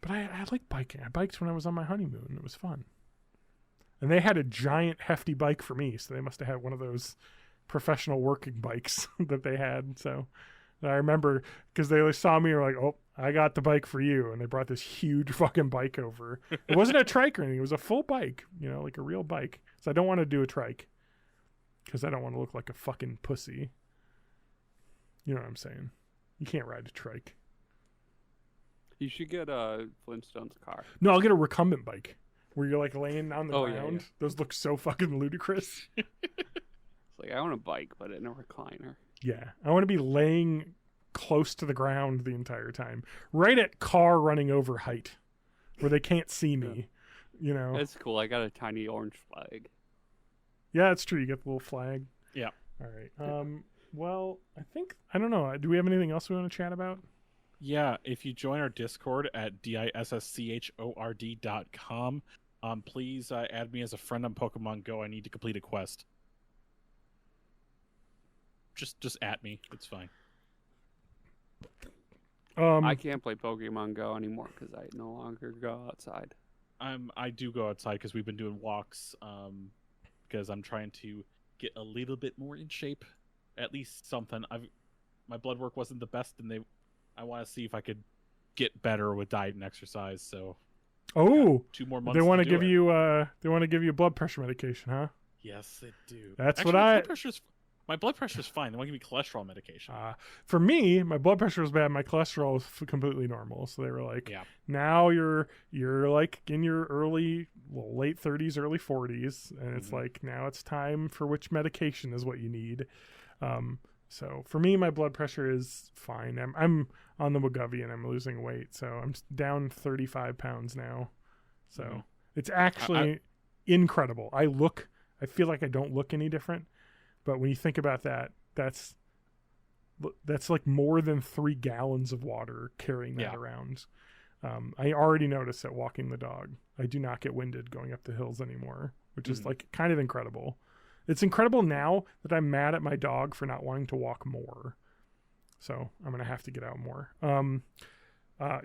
but I like biking. I biked when I was on my honeymoon. It was fun. And they had a giant hefty bike for me. So they must have had one of those professional working bikes that they had. So I remember because they saw me and were like, oh, I got the bike for you. And they brought this huge fucking bike over. It wasn't a trike or anything. It was a full bike, like a real bike. So I don't want to do a trike because I don't want to look like a fucking pussy. You know what I'm saying? You can't ride a trike. You should get a Flintstones car. No, I'll get a recumbent bike where you're like laying on the ground. Yeah. Those look so fucking ludicrous. It's like, I want a bike, but in a recliner. Yeah. I want to be laying close to the ground the entire time. Right at car running over height where they can't see me, That's cool. I got a tiny orange flag. Yeah, it's true. You get the little flag. Yeah. All right. Well, I don't know. Do we have anything else we want to chat about? Yeah, if you join our Discord at disschord.com, please add me as a friend on Pokemon Go. I need to complete a quest. Just at me. It's fine. I can't play Pokemon Go anymore because I no longer go outside. I do go outside because we've been doing walks. Because I'm trying to get a little bit more in shape, at least something. My blood work wasn't the best, and I want to see if I could get better with diet and exercise. So, 2 more months. They want to give it. you blood pressure medication, huh? Yes, they do. That's actually, what my blood pressure is fine. They want to give me cholesterol medication. For me, my blood pressure was bad. My cholesterol was completely normal. So they were like, now you're like in your late 30s, early 40s. And it's like, now it's time for which medication is what you need. So for me, my blood pressure is fine. I'm on the Wegovy and I'm losing weight. So I'm down 35 pounds now. So it's actually incredible. I feel like I don't look any different. But when you think about that, that's that's like more than 3 gallons of water carrying that around. I already noticed that walking the dog, I do not get winded going up the hills anymore, which is like kind of incredible. It's incredible now that I'm mad at my dog for not wanting to walk more. So I'm going to have to get out more.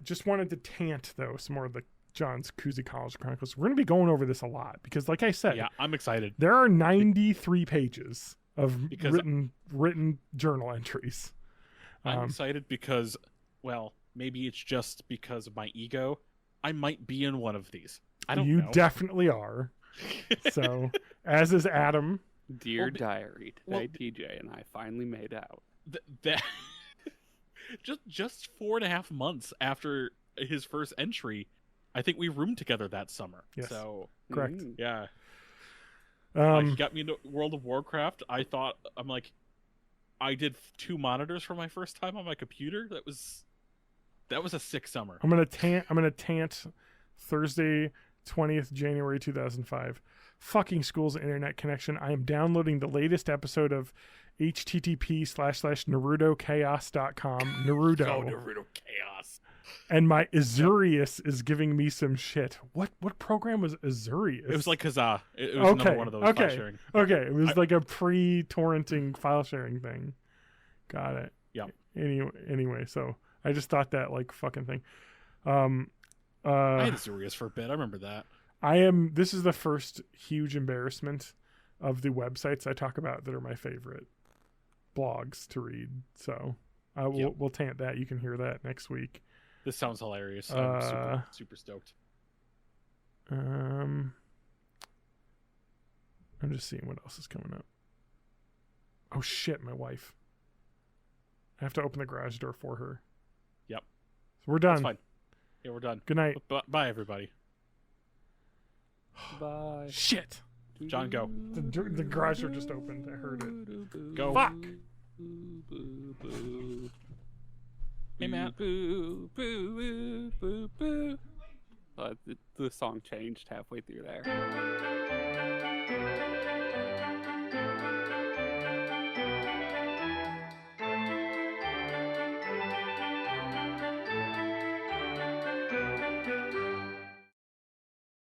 Just wanted to tant, though, some more of the John's Koozie College Chronicles. We're going to be going over this a lot because, like I said, I'm excited. There are 93 pages of written journal entries. I'm excited because, well, maybe it's just because of my ego. I might be in one of these. I don't know. You definitely are. So, as is Adam. Dear Diary, today TJ and I finally made out. That just 4.5 months after his first entry, I think we roomed together that summer. Yes. So correct. Yeah. He got me into World of Warcraft. I did 2 monitors for my first time on my computer. That was a sick summer. I'm gonna tant Thursday, 20th January 2005. Fucking school's internet connection. I am downloading the latest episode of http://narutochaos.com. Naruto. Oh, Naruto Chaos. And my Azurius is giving me some shit. What program was Azurius? It was like Kazaa. It was another one of those file sharing. Okay, it was like a pre-torrenting file sharing thing. Got it. Yeah. Anyway, so I just thought that like fucking thing. I had Azurius for a bit. I remember that. This is the first huge embarrassment of the websites I talk about that are my favorite blogs to read. So we'll tant that. You can hear that next week. This sounds hilarious. I'm super stoked. I'm just seeing what else is coming up. Oh shit, my wife. I have to open the garage door for her. Yep. So we're done. That's fine. Yeah, we're done. Good night. Bye, everybody. Bye. Shit. John, go. The garage door just opened. I heard it. Go. Fuck. Hey, Matt. Boo, boo, boo, boo, boo. The song changed halfway through there.